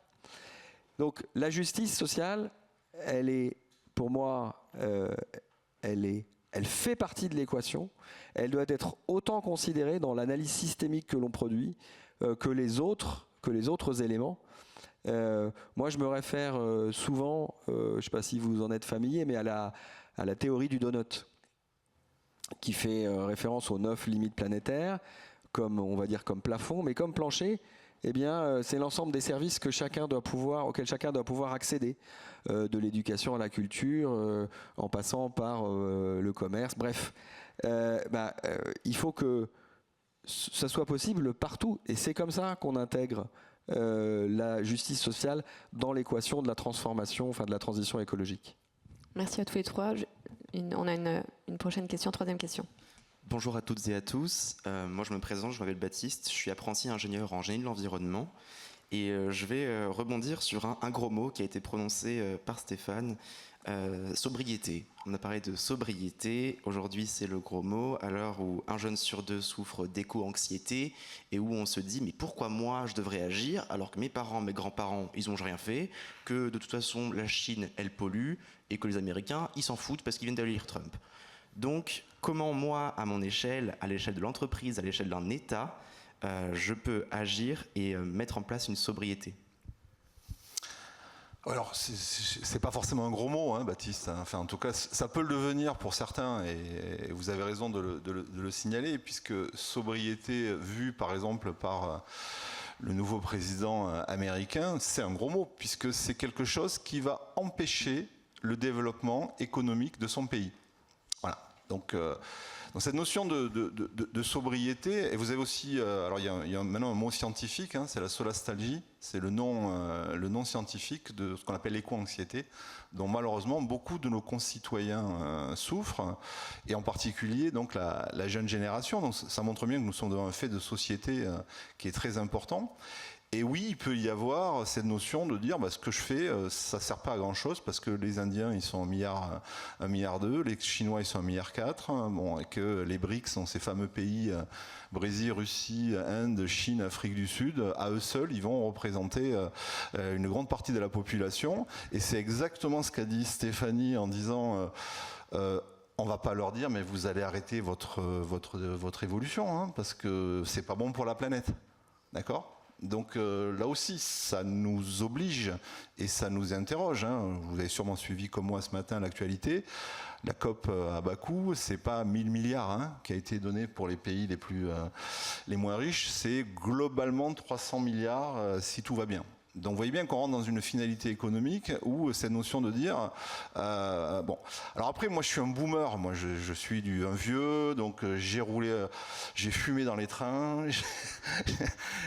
Donc la justice sociale, elle est, pour moi, elle fait partie de l'équation. Elle doit être autant considérée dans l'analyse systémique que l'on produit que les autres éléments. Moi, je me réfère souvent, je ne sais pas si vous en êtes familier, mais à la théorie du donut, qui fait référence aux 9 limites planétaires, comme on va dire comme plafond, mais comme plancher. Eh bien, c'est l'ensemble des services auxquels chacun doit pouvoir accéder, de l'éducation à la culture, en passant par le commerce, bref. Il faut que ça soit possible partout, et c'est comme ça qu'on intègre la justice sociale dans l'équation de la transformation, de la transition écologique. Merci à tous les trois. On a une prochaine question, troisième question. Bonjour à toutes et à tous. Moi, je me présente, je m'appelle Baptiste. Je suis apprenti ingénieur en génie de l'environnement. Et je vais rebondir sur un gros mot qui a été prononcé par Stéphane, sobriété. On a parlé de sobriété, aujourd'hui c'est le gros mot, à l'heure où un jeune sur deux souffre d'éco-anxiété et où on se dit mais pourquoi moi je devrais agir alors que mes parents, mes grands-parents, ils n'ont rien fait, que de toute façon la Chine elle pollue et que les Américains ils s'en foutent parce qu'ils viennent d'élire Trump. Donc comment moi à mon échelle, à l'échelle de l'entreprise, à l'échelle d'un État, je peux agir et mettre en place une sobriété? Alors, c'est pas forcément un gros mot, hein, Baptiste. Enfin, en tout cas, ça peut le devenir pour certains, et vous avez raison de le signaler, puisque sobriété vue, par exemple, par le nouveau président américain, c'est un gros mot, puisque c'est quelque chose qui va empêcher le développement économique de son pays. Voilà. Donc cette notion de sobriété, et vous avez aussi, alors il y a maintenant un mot scientifique, hein, c'est la solastalgie, c'est le nom scientifique de ce qu'on appelle l'éco-anxiété, dont malheureusement beaucoup de nos concitoyens souffrent, et en particulier donc la jeune génération. Donc ça montre bien que nous sommes devant un fait de société qui est très important. Et oui, il peut y avoir cette notion de dire ce que je fais, ça ne sert pas à grand chose parce que les Indiens ils sont 1,2 milliard, les Chinois ils sont 1,4 milliard, bon, et que les BRICS sont ces fameux pays, Brésil, Russie, Inde, Chine, Afrique du Sud, à eux seuls ils vont représenter une grande partie de la population. Et c'est exactement ce qu'a dit Stéphanie en disant on va pas leur dire mais vous allez arrêter votre évolution hein, parce que c'est pas bon pour la planète. D'accord ? Donc là aussi, ça nous oblige et ça nous interroge. Hein. Vous avez sûrement suivi comme moi ce matin l'actualité. La COP à Bakou, c'est pas 1000 milliards hein, qui a été donné pour les pays les moins riches, c'est globalement 300 milliards si tout va bien. Donc vous voyez bien qu'on rentre dans une finalité économique où cette notion de dire bon, alors après moi je suis un boomer, moi je suis un vieux, donc j'ai roulé, j'ai fumé dans les trains,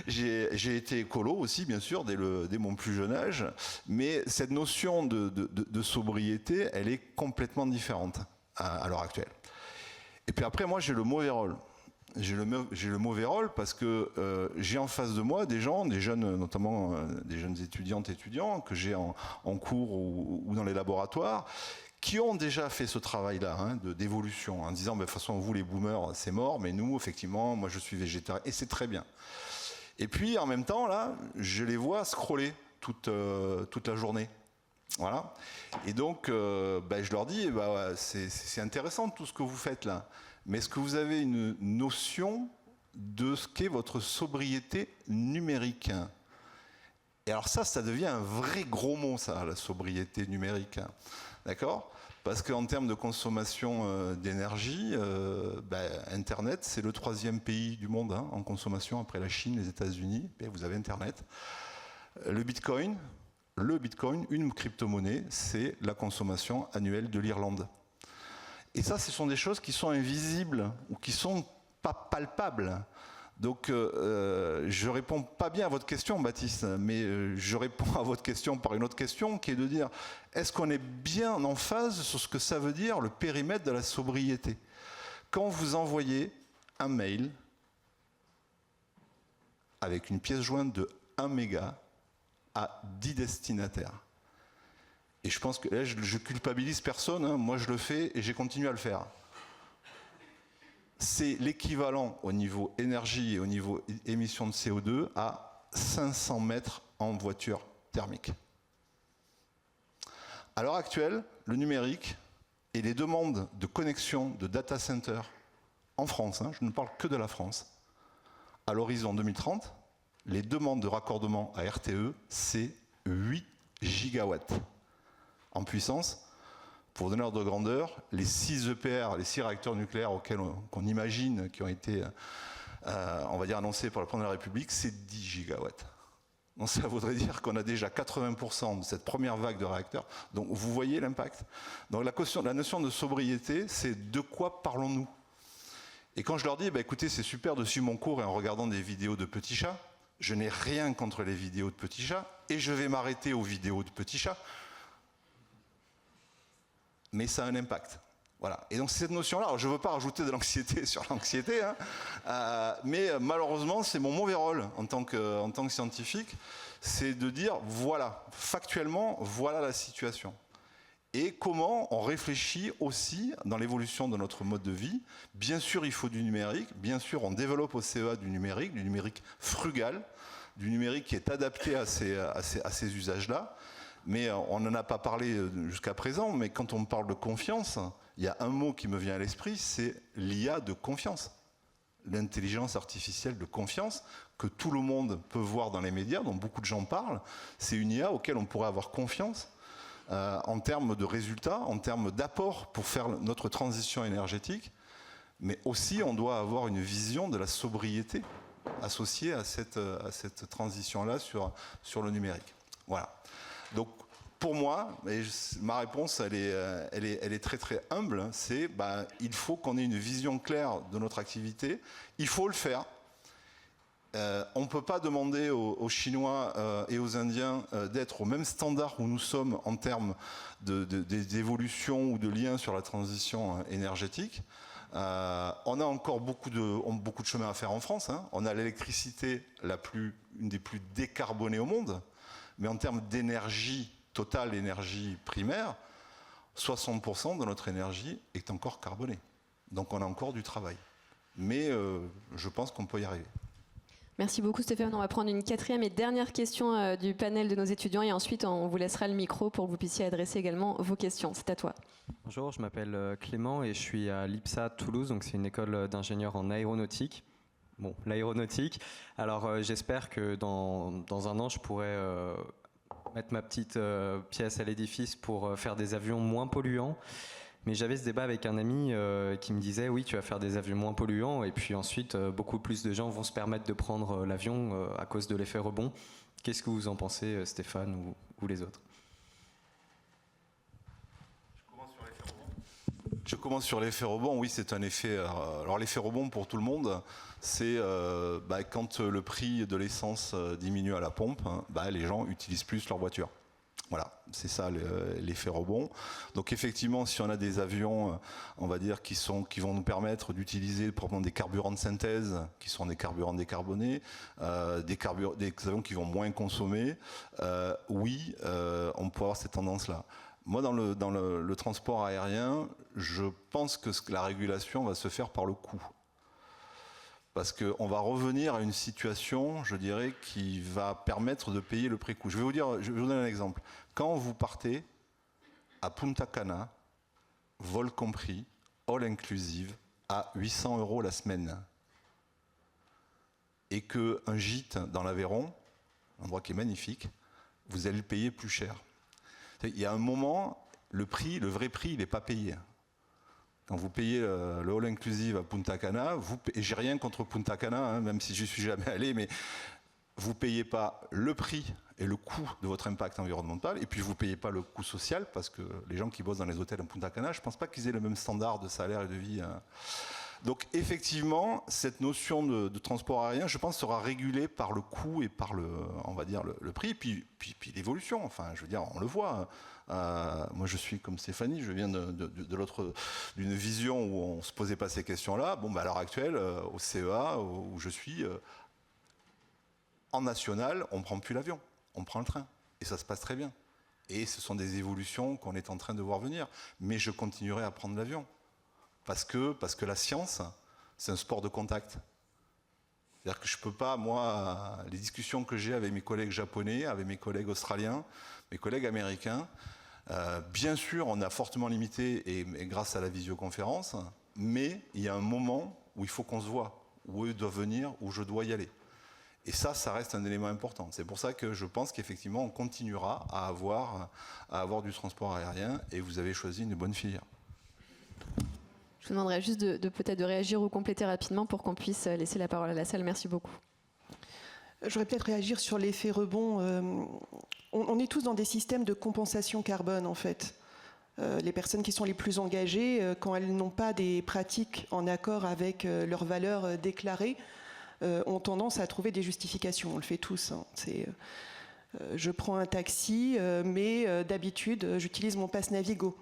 j'ai été écolo aussi bien sûr dès mon plus jeune âge, mais cette notion de sobriété elle est complètement différente à l'heure actuelle. Et puis après moi j'ai le mauvais rôle. J'ai le mauvais rôle parce que j'ai en face de moi des jeunes, notamment des jeunes étudiants que j'ai en cours ou dans les laboratoires, qui ont déjà fait ce travail-là hein, d'évolution, en disant de toute façon vous les boomers c'est mort, mais nous effectivement moi je suis végétarien et c'est très bien. Et puis en même temps là, je les vois scroller toute la journée. Voilà. Et donc je leur dis c'est intéressant tout ce que vous faites là. Mais est-ce que vous avez une notion de ce qu'est votre sobriété numérique? Et alors ça devient un vrai gros mot, ça, la sobriété numérique. D'accord? Parce qu'en termes de consommation d'énergie, Internet, c'est le 3e pays du monde hein, en consommation après la Chine, les États-Unis. Et vous avez Internet. Le Bitcoin, une crypto-monnaie, c'est la consommation annuelle de l'Irlande. Et ça, ce sont des choses qui sont invisibles ou qui sont pas palpables. Donc, je réponds pas bien à votre question, Baptiste, mais je réponds à votre question par une autre question qui est de dire est-ce qu'on est bien en phase sur ce que ça veut dire le périmètre de la sobriété? Quand vous envoyez un mail avec une pièce jointe de 1 méga à 10 destinataires. Et je pense que là, je culpabilise personne, hein, moi je le fais et j'ai continué à le faire. C'est l'équivalent au niveau énergie et au niveau émission de CO2 à 500 mètres en voiture thermique. À l'heure actuelle, le numérique et les demandes de connexion de data center en France, hein, je ne parle que de la France, à l'horizon 2030, les demandes de raccordement à RTE, c'est 8 gigawatts. En puissance, pour donner ordre de grandeur, les 6 EPR, les 6 réacteurs nucléaires auxquels qu'on imagine, qui ont été, on va dire, annoncés par le président de la République, c'est 10 gigawatts. Donc ça voudrait dire qu'on a déjà 80% de cette première vague de réacteurs. Donc vous voyez l'impact. Donc la notion de sobriété, c'est de quoi parlons-nous? Et quand je leur dis, écoutez, c'est super de suivre mon cours et en regardant des vidéos de petits chats, je n'ai rien contre les vidéos de petits chats et je vais m'arrêter aux vidéos de petits chats. Mais ça a un impact. Voilà. Et donc cette notion-là, alors je ne veux pas rajouter de l'anxiété sur l'anxiété, hein, mais malheureusement c'est mon mauvais rôle en tant que scientifique, c'est de dire, voilà, factuellement, voilà la situation. Et comment on réfléchit aussi dans l'évolution de notre mode de vie. Bien sûr, il faut du numérique. Bien sûr, on développe au CEA du numérique frugal, du numérique qui est adapté à ces usages-là. Mais on n'en a pas parlé jusqu'à présent, mais quand on parle de confiance, il y a un mot qui me vient à l'esprit, c'est l'IA de confiance. L'intelligence artificielle de confiance, que tout le monde peut voir dans les médias, dont beaucoup de gens parlent, c'est une IA auquel on pourrait avoir confiance en termes de résultats, en termes d'apport pour faire notre transition énergétique, mais aussi on doit avoir une vision de la sobriété associée à cette transition-là sur le numérique. Voilà. Donc, pour moi, ma réponse, elle est très très humble. C'est, il faut qu'on ait une vision claire de notre activité. Il faut le faire. On ne peut pas demander aux Chinois et aux Indiens d'être au même standard où nous sommes en termes d'évolution ou de lien sur la transition énergétique. On a encore beaucoup de chemin à faire en France. Hein. On a l'électricité une des plus décarbonées au monde. Mais en termes d'énergie totale, énergie primaire, 60% de notre énergie est encore carbonée. Donc on a encore du travail. Mais je pense qu'on peut y arriver. Merci beaucoup Stéphane. On va prendre une quatrième et dernière question du panel de nos étudiants et ensuite on vous laissera le micro pour que vous puissiez adresser également vos questions. C'est à toi. Bonjour, je m'appelle Clément et je suis à l'IPSA Toulouse, donc c'est une école d'ingénieurs en aéronautique. Bon, l'aéronautique. Alors j'espère que dans un an je pourrai mettre ma petite pièce à l'édifice pour faire des avions moins polluants. Mais j'avais ce débat avec un ami qui me disait oui, tu vas faire des avions moins polluants et puis ensuite beaucoup plus de gens vont se permettre de prendre l'avion à cause de l'effet rebond. Qu'est-ce que vous en pensez, Stéphane ou les autres? Je commence sur l'effet rebond. Oui, c'est un effet. Alors l'effet rebond pour tout le monde, c'est quand le prix de l'essence diminue à la pompe, les gens utilisent plus leur voiture. Voilà, c'est ça l'effet rebond. Donc effectivement, si on a des avions, on va dire, qui vont nous permettre d'utiliser probablement des carburants de synthèse, qui sont des carburants décarbonés, des avions qui vont moins consommer, oui, on peut avoir cette tendance-là. Moi, dans le transport aérien, je pense que la régulation va se faire par le coût. Parce qu'on va revenir à une situation, je dirais, qui va permettre de payer le prix-coût. Je vais vous donner un exemple. Quand vous partez à Punta Cana, vol compris, all inclusive, à 800 € la semaine, et qu'un gîte dans l'Aveyron, un endroit qui est magnifique, vous allez le payer plus cher. Il y a un moment, le vrai prix, il n'est pas payé. Quand vous payez le all inclusive à Punta Cana, et j'ai rien contre Punta Cana, même si je ne suis jamais allé, mais vous ne payez pas le prix et le coût de votre impact environnemental, et puis vous ne payez pas le coût social, parce que les gens qui bossent dans les hôtels à Punta Cana, je ne pense pas qu'ils aient le même standard de salaire et de vie. Donc effectivement, cette notion de transport aérien, je pense, sera régulée par le coût et par le prix, puis l'évolution. Enfin, je veux dire, on le voit. Moi, je suis comme Stéphanie, je viens d'une vision où on ne se posait pas ces questions-là. Bon, à l'heure actuelle, au CEA, où je suis, en national, on ne prend plus l'avion, on prend le train. Et ça se passe très bien. Et ce sont des évolutions qu'on est en train de voir venir. Mais je continuerai à prendre l'avion. Parce que la science, c'est un sport de contact. C'est-à-dire que je ne peux pas, moi, les discussions que j'ai avec mes collègues japonais, avec mes collègues australiens, mes collègues américains, bien sûr, on a fortement limité et grâce à la visioconférence, mais il y a un moment où il faut qu'on se voit, où eux doivent venir, où je dois y aller. Et ça reste un élément important. C'est pour ça que je pense qu'effectivement, on continuera à avoir du transport aérien et vous avez choisi une bonne filière. Je vous demanderai juste peut-être de réagir ou compléter rapidement pour qu'on puisse laisser la parole à la salle. Merci beaucoup. J'aurais peut-être réagir sur l'effet rebond. On est tous dans des systèmes de compensation carbone, en fait. Les personnes qui sont les plus engagées, quand elles n'ont pas des pratiques en accord avec leurs valeurs déclarées, ont tendance à trouver des justifications. On le fait tous. Hein. Je prends un taxi, mais d'habitude, j'utilise mon pass Navigo.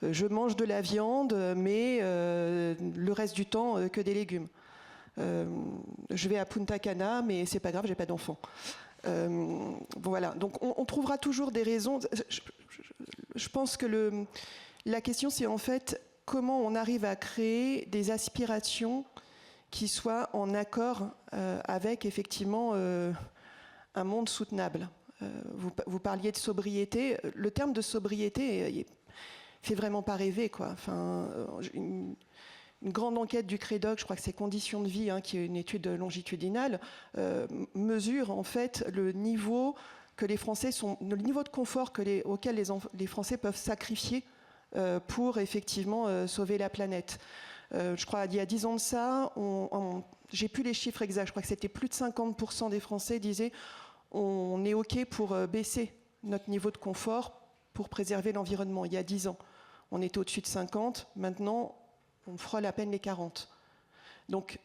Je mange de la viande, mais le reste du temps, que des légumes. Je vais à Punta Cana, mais c'est pas grave, j'ai pas d'enfant. Voilà, donc on trouvera toujours des raisons. Je pense que la question, c'est en fait comment on arrive à créer des aspirations qui soient en accord avec effectivement un monde soutenable. Vous parliez de sobriété. Le terme de sobriété fait vraiment pas rêver, quoi. Enfin, une grande enquête du CREDOC, je crois que c'est Conditions de vie, qui est une étude longitudinale, mesure en fait le niveau que les Français le niveau de confort auquel les Français peuvent sacrifier pour effectivement sauver la planète. Je crois il y a 10 ans de ça, j'ai plus les chiffres exacts, je crois que c'était plus de 50% des Français disaient on est OK pour baisser notre niveau de confort pour préserver l'environnement. Il y a 10 ans, on était au-dessus de 50, maintenant on frôle à peine les 40. Donc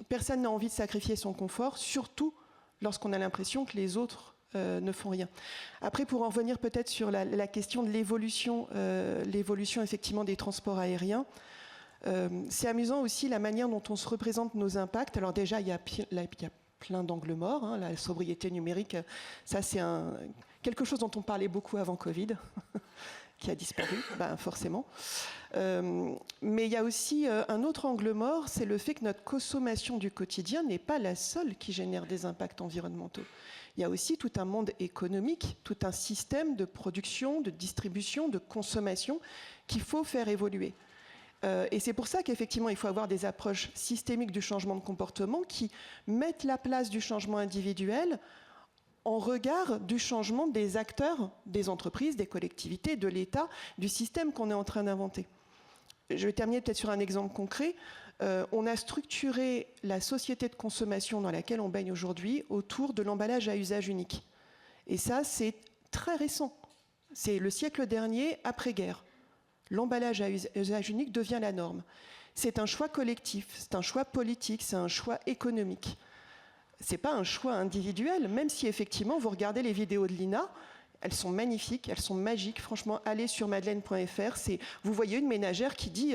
personne n'a envie de sacrifier son confort, surtout lorsqu'on a l'impression que les autres ne font rien. Après, pour en revenir peut-être sur la question de l'évolution effectivement des transports aériens, c'est amusant aussi la manière dont on se représente nos impacts. Alors déjà, il y a plein d'angles morts. La sobriété numérique, ça c'est quelque chose dont on parlait beaucoup avant Covid, qui a disparu, forcément. Mais il y a aussi un autre angle mort, c'est le fait que notre consommation du quotidien n'est pas la seule qui génère des impacts environnementaux. Il y a aussi tout un monde économique, tout un système de production, de distribution, de consommation qu'il faut faire évoluer. Et c'est pour ça qu'effectivement, il faut avoir des approches systémiques du changement de comportement qui mettent la place du changement individuel en regard du changement des acteurs, des entreprises, des collectivités, de l'État, du système qu'on est en train d'inventer. Je vais terminer peut-être sur un exemple concret. On a structuré la société de consommation dans laquelle on baigne aujourd'hui autour de l'emballage à usage unique. Et ça, c'est très récent. C'est le siècle dernier, après-guerre. L'emballage à usage unique devient la norme. C'est un choix collectif, c'est un choix politique, c'est un choix économique. Ce n'est pas un choix individuel, même si effectivement vous regardez les vidéos de Lina, elles sont magnifiques, elles sont magiques. Franchement, allez sur madeleine.fr, vous voyez une ménagère qui dit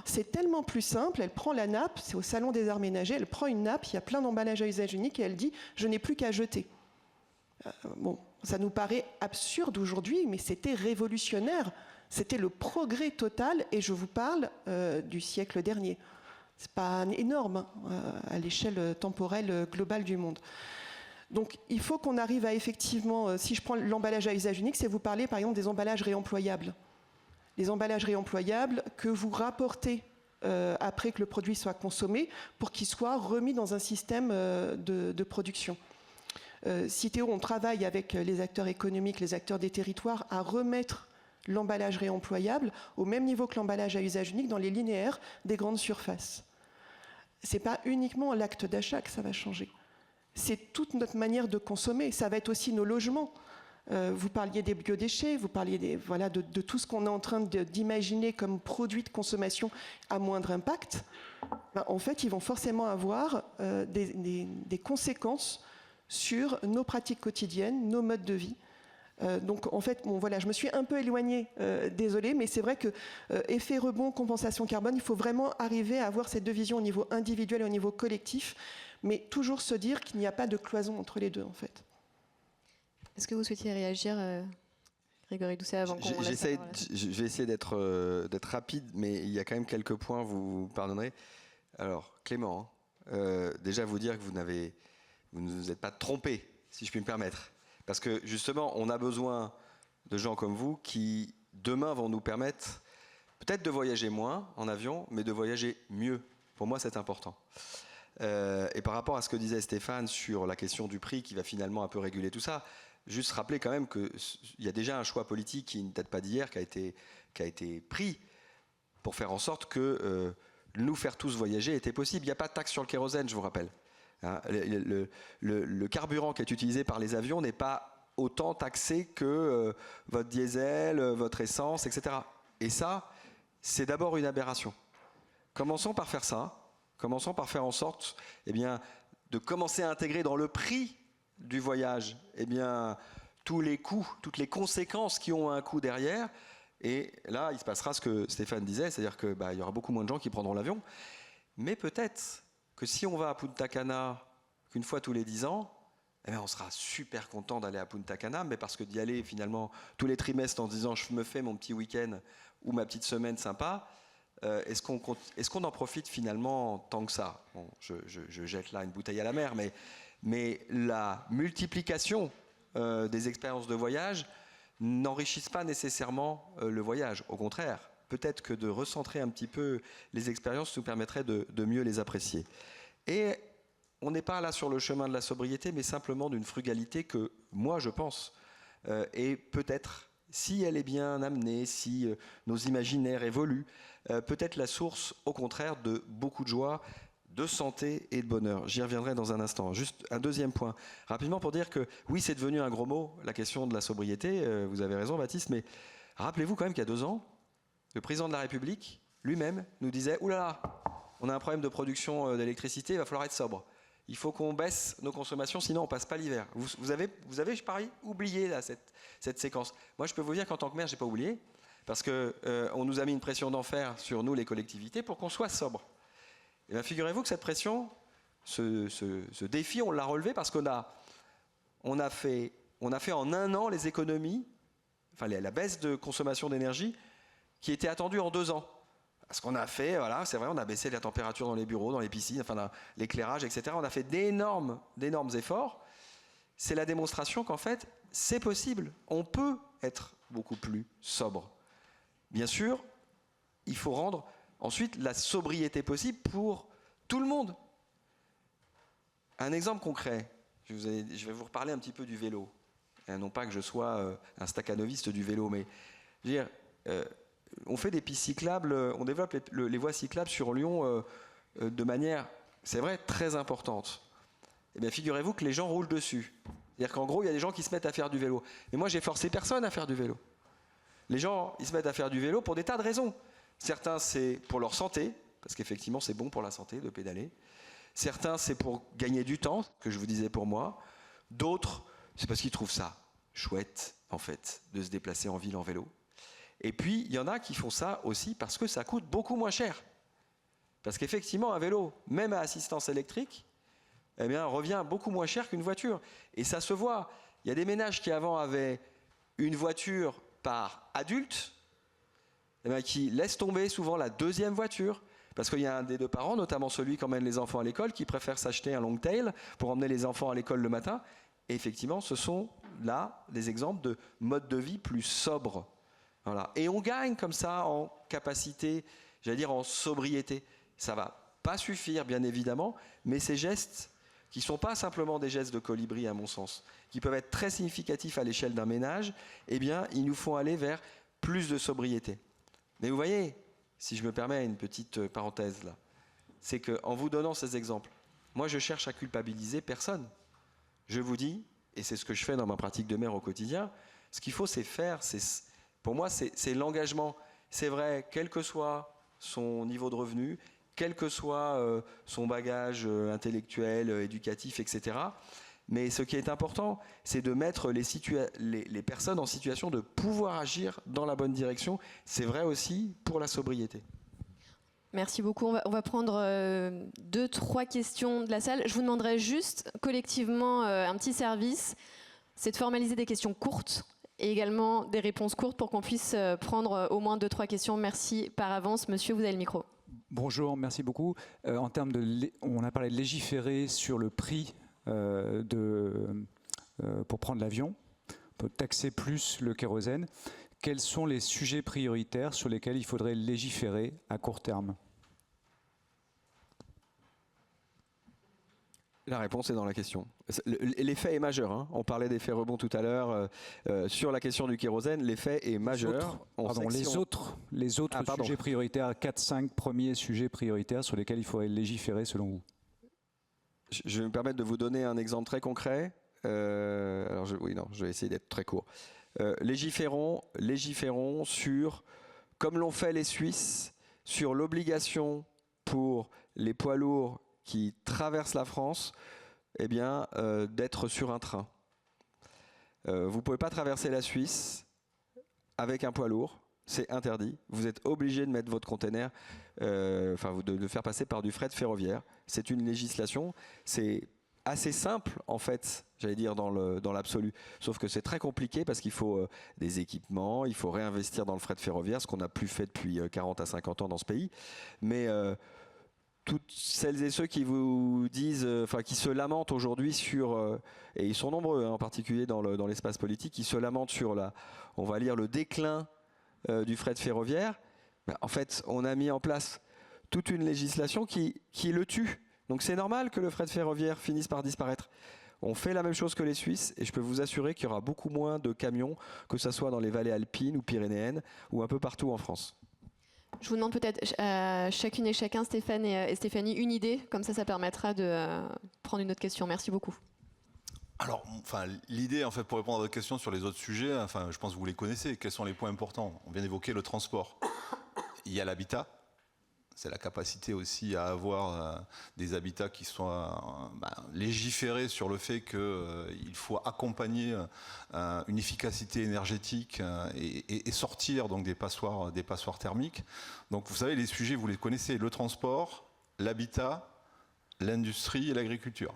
c'est tellement plus simple, elle prend la nappe, c'est au salon des arts ménagers, elle prend une nappe, il y a plein d'emballages à usage unique et elle dit je n'ai plus qu'à jeter. Bon, ça nous paraît absurde aujourd'hui, mais c'était révolutionnaire. C'était le progrès total, et je vous parle du siècle dernier. C'est pas énorme à l'échelle temporelle globale du monde. Donc il faut qu'on arrive à effectivement, si je prends l'emballage à usage unique, c'est vous parler par exemple des emballages réemployables. Les emballages réemployables que vous rapportez après que le produit soit consommé pour qu'il soit remis dans un système de production. Citeo, on travaille avec les acteurs économiques, les acteurs des territoires à remettre l'emballage réemployable au même niveau que l'emballage à usage unique dans les linéaires des grandes surfaces. Ce n'est pas uniquement l'acte d'achat que ça va changer. C'est toute notre manière de consommer. Ça va être aussi nos logements. Vous parliez des biodéchets, vous parliez de tout ce qu'on est en train d'imaginer comme produit de consommation à moindre impact. En fait, ils vont forcément avoir des conséquences sur nos pratiques quotidiennes, nos modes de vie. Donc en fait, je me suis un peu éloignée, désolée, mais c'est vrai que effet rebond, compensation carbone, il faut vraiment arriver à avoir ces deux visions au niveau individuel et au niveau collectif, mais toujours se dire qu'il n'y a pas de cloison entre les deux en fait. Est-ce que vous souhaitiez réagir, Grégory Doucet, avant qu'on laisse la parole ? Je vais essayer d'être rapide, mais il y a quand même quelques points, vous pardonnerez. Alors, Clément, déjà vous dire que vous ne vous êtes pas trompé, si je puis me permettre. Parce que justement, on a besoin de gens comme vous qui, demain, vont nous permettre peut-être de voyager moins en avion, mais de voyager mieux. Pour moi, c'est important. Et par rapport à ce que disait Stéphane sur la question du prix qui va finalement un peu réguler tout ça, juste rappeler quand même qu'il y a déjà un choix politique qui ne date pas d'hier, qui a été pris pour faire en sorte que nous faire tous voyager était possible. Il n'y a pas de taxe sur le kérosène, je vous rappelle. Le carburant qui est utilisé par les avions n'est pas autant taxé que votre diesel, votre essence, etc. Et ça, c'est d'abord une aberration. Commençons par faire ça. Commençons par faire en sorte de commencer à intégrer dans le prix du voyage tous les coûts, toutes les conséquences qui ont un coût derrière. Et là, il se passera ce que Stéphane disait, c'est-à-dire qu'il y aura beaucoup moins de gens qui prendront l'avion. Mais peut-être que si on va à Punta Cana qu'une fois tous les 10 ans, eh bien, on sera super content d'aller à Punta Cana, mais parce que d'y aller finalement tous les trimestres en se disant je me fais mon petit week-end ou ma petite semaine sympa, est-ce qu'on en profite finalement tant que ça? Bon, je jette là une bouteille à la mer, mais la multiplication des expériences de voyage n'enrichissent pas nécessairement le voyage. Au contraire, peut-être que de recentrer un petit peu les expériences nous permettrait de mieux les apprécier. Et on n'est pas là sur le chemin de la sobriété, mais simplement d'une frugalité que, moi, je pense, est peut-être, si elle est bien amenée, si nos imaginaires évoluent, peut-être la source, au contraire, de beaucoup de joie, de santé et de bonheur. J'y reviendrai dans un instant. Juste un deuxième point, rapidement pour dire que, oui, c'est devenu un gros mot, la question de la sobriété, vous avez raison, Baptiste, mais rappelez-vous quand même qu'il y a 2 ans, le président de la République, lui-même, nous disait « Ouh là là, on a un problème de production d'électricité, il va falloir être sobre. Il faut qu'on baisse nos consommations, sinon on ne passe pas l'hiver. » Vous avez, je parie, oublié là, cette séquence. Moi, je peux vous dire qu'en tant que maire, je n'ai pas oublié, parce qu'on nous a mis une pression d'enfer sur nous, les collectivités, pour qu'on soit sobre. Et bien, figurez-vous que cette pression, ce défi, on l'a relevé parce qu'on a fait en 1 an les économies, enfin la baisse de consommation d'énergie qui était attendue en 2 ans. Ce qu'on a fait, voilà, c'est vrai, on a baissé la température dans les bureaux, dans les piscines, enfin l'éclairage, etc. On a fait d'énormes efforts. C'est la démonstration qu'en fait, c'est possible. On peut être beaucoup plus sobre. Bien sûr, il faut rendre ensuite la sobriété possible pour tout le monde. Un exemple concret, je vais vous reparler un petit peu du vélo. Non pas que je sois un staccanoviste du vélo, mais je veux dire, on fait des pistes cyclables, on développe les voies cyclables sur Lyon de manière, c'est vrai, très importante. Eh bien, figurez-vous que les gens roulent dessus. C'est-à-dire qu'en gros, il y a des gens qui se mettent à faire du vélo. Mais moi, j'ai forcé personne à faire du vélo. Les gens, ils se mettent à faire du vélo pour des tas de raisons. Certains, c'est pour leur santé, parce qu'effectivement, c'est bon pour la santé de pédaler. Certains, c'est pour gagner du temps, ce que je vous disais pour moi. D'autres, c'est parce qu'ils trouvent ça chouette, en fait, de se déplacer en ville en vélo. Et puis, il y en a qui font ça aussi parce que ça coûte beaucoup moins cher. Parce qu'effectivement, un vélo, même à assistance électrique, eh bien, revient beaucoup moins cher qu'une voiture. Et ça se voit. Il y a des ménages qui avant avaient une voiture par adulte, eh bien, qui laissent tomber souvent la 2e voiture, parce qu'il y a un des 2 parents, notamment celui qui emmène les enfants à l'école, qui préfère s'acheter un long tail pour emmener les enfants à l'école le matin. Et effectivement, ce sont là des exemples de modes de vie plus sobres. Voilà. Et on gagne comme ça en capacité, j'allais dire en sobriété. Ça ne va pas suffire, bien évidemment, mais ces gestes qui ne sont pas simplement des gestes de colibri, à mon sens, qui peuvent être très significatifs à l'échelle d'un ménage, eh bien, ils nous font aller vers plus de sobriété. Mais vous voyez, si je me permets une petite parenthèse là, c'est qu'en vous donnant ces exemples, moi je cherche à culpabiliser personne. Je vous dis, et c'est ce que je fais dans ma pratique de maire au quotidien, ce qu'il faut c'est faire, pour moi c'est l'engagement. C'est vrai, quel que soit son niveau de revenu, quel que soit son bagage intellectuel, éducatif, etc. Mais ce qui est important, c'est de mettre les personnes en situation de pouvoir agir dans la bonne direction. C'est vrai aussi pour la sobriété. Merci beaucoup. On va prendre 2-3 questions de la salle. Je vous demanderai juste collectivement un petit service, c'est de formaliser des questions courtes et également des réponses courtes pour qu'on puisse prendre au moins 2-3 questions. merci par avance. Monsieur, vous avez le micro. Bonjour, merci beaucoup. En termes on a parlé de légiférer sur le prix pour prendre l'avion, pour taxer plus le kérosène. Quels sont les sujets prioritaires sur lesquels il faudrait légiférer à court terme? La réponse est dans la question. L'effet est majeur. Hein. On parlait d'effet rebond tout à l'heure. Sur la question du kérosène, l'effet est majeur. Les autres sujets prioritaires, 4-5 premiers sujets prioritaires sur lesquels il faudrait légiférer selon vous. Je vais me permettre de vous donner un exemple très concret. Je vais essayer d'être très court. Légiférons sur, comme l'ont fait les Suisses, sur l'obligation pour les poids lourds qui traversent la France, eh bien, d'être sur un train. Vous ne pouvez pas traverser la Suisse avec un poids lourd, c'est interdit. Vous êtes obligé de mettre votre container, de le faire passer par du fret ferroviaire. C'est une législation, c'est assez simple en fait, j'allais dire dans l'absolu. Sauf que c'est très compliqué parce qu'il faut des équipements, il faut réinvestir dans le fret ferroviaire, ce qu'on n'a plus fait depuis 40 à 50 ans dans ce pays. Mais toutes celles et ceux qui vous disent, qui se lamentent aujourd'hui sur, et ils sont nombreux, en particulier dans l'espace politique, qui se lamentent sur on va dire le déclin du fret ferroviaire. En fait, on a mis en place toute une législation qui le tue. Donc c'est normal que le fret ferroviaire finisse par disparaître. On fait la même chose que les Suisses et je peux vous assurer qu'il y aura beaucoup moins de camions, que ce soit dans les vallées alpines ou pyrénéennes ou un peu partout en France. Je vous demande peut-être chacune et chacun, Stéphane et Stéphanie, une idée, comme ça permettra de prendre une autre question. Merci beaucoup. Alors, l'idée, en fait, pour répondre à votre question sur les autres sujets, je pense que vous les connaissez. Quels sont les points importants? On vient d'évoquer le transport. Il y a l'habitat. C'est la capacité aussi à avoir des habitats qui soient légiférés sur le fait qu'il faut accompagner une efficacité énergétique et sortir donc des passoires thermiques. Donc vous savez, les sujets, vous les connaissez, le transport, l'habitat, l'industrie et l'agriculture.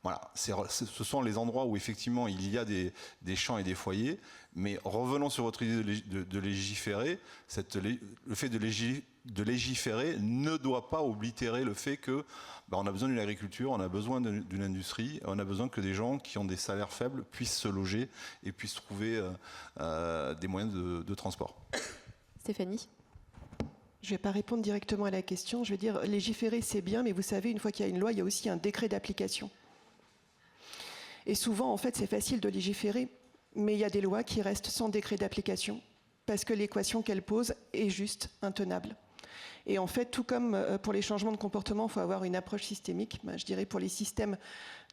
Voilà, ce sont les endroits où effectivement il y a des champs et des foyers, mais revenons sur votre idée de légiférer, le fait de légiférer ne doit pas oblitérer le fait que on a besoin d'une agriculture, on a besoin d'une industrie, on a besoin que des gens qui ont des salaires faibles puissent se loger et puissent trouver des moyens de transport. Stéphanie ? Je ne vais pas répondre directement à la question, je vais dire légiférer c'est bien, mais vous savez, une fois qu'il y a une loi, il y a aussi un décret d'application. Et souvent, en fait, c'est facile de légiférer, mais il y a des lois qui restent sans décret d'application, parce que l'équation qu'elles posent est juste intenable. Et en fait, tout comme pour les changements de comportement, il faut avoir une approche systémique, je dirais pour les systèmes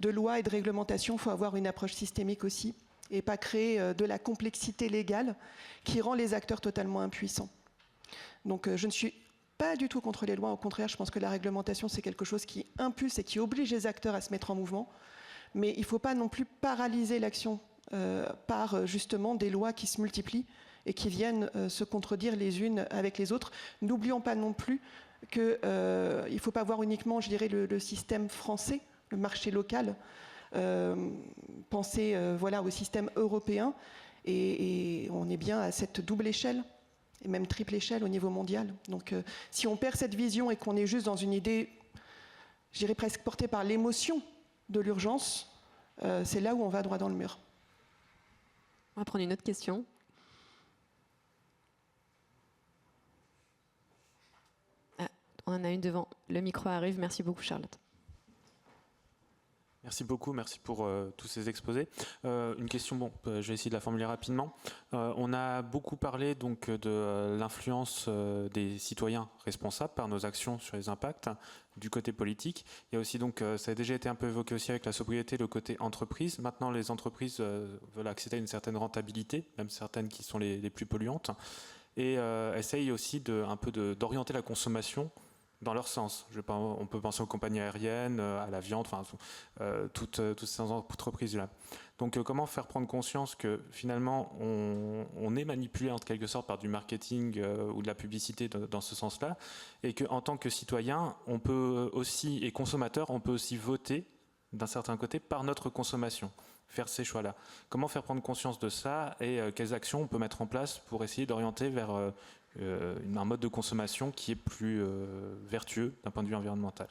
de loi et de réglementation, il faut avoir une approche systémique aussi, et pas créer de la complexité légale qui rend les acteurs totalement impuissants. Donc je ne suis pas du tout contre les lois, au contraire, je pense que la réglementation, c'est quelque chose qui impulse et qui oblige les acteurs à se mettre en mouvement. Mais il ne faut pas non plus paralyser l'action par justement des lois qui se multiplient et qui viennent se contredire les unes avec les autres. N'oublions pas non plus qu'il ne faut pas voir uniquement, je dirais, le système français, le marché local, penser au système européen et on est bien à cette double échelle et même triple échelle au niveau mondial. Donc si on perd cette vision et qu'on est juste dans une idée, je dirais presque portée par l'émotion de l'urgence, c'est là où on va droit dans le mur. On va prendre une autre question. On en a une devant. Le micro arrive. Merci beaucoup, Charlotte. Merci beaucoup, merci pour tous ces exposés. Une question, je vais essayer de la formuler rapidement. On a beaucoup parlé donc de l'influence des citoyens responsables par nos actions sur les impacts du côté politique. Il y a aussi donc, ça a déjà été un peu évoqué aussi avec la sobriété, le côté entreprise. Maintenant, les entreprises veulent accéder à une certaine rentabilité, même certaines qui sont les plus polluantes, et essayent aussi d'orienter la consommation dans leur sens. On peut penser aux compagnies aériennes, à la viande, toutes ces entreprises-là. Donc comment faire prendre conscience que finalement on est manipulé en quelque sorte par du marketing ou de la publicité dans ce sens-là, et qu'en tant que citoyen, on peut aussi, et consommateur, on peut aussi voter d'un certain côté par notre consommation, faire ces choix-là. Comment faire prendre conscience de ça et quelles actions on peut mettre en place pour essayer d'orienter vers un mode de consommation qui est plus vertueux d'un point de vue environnemental.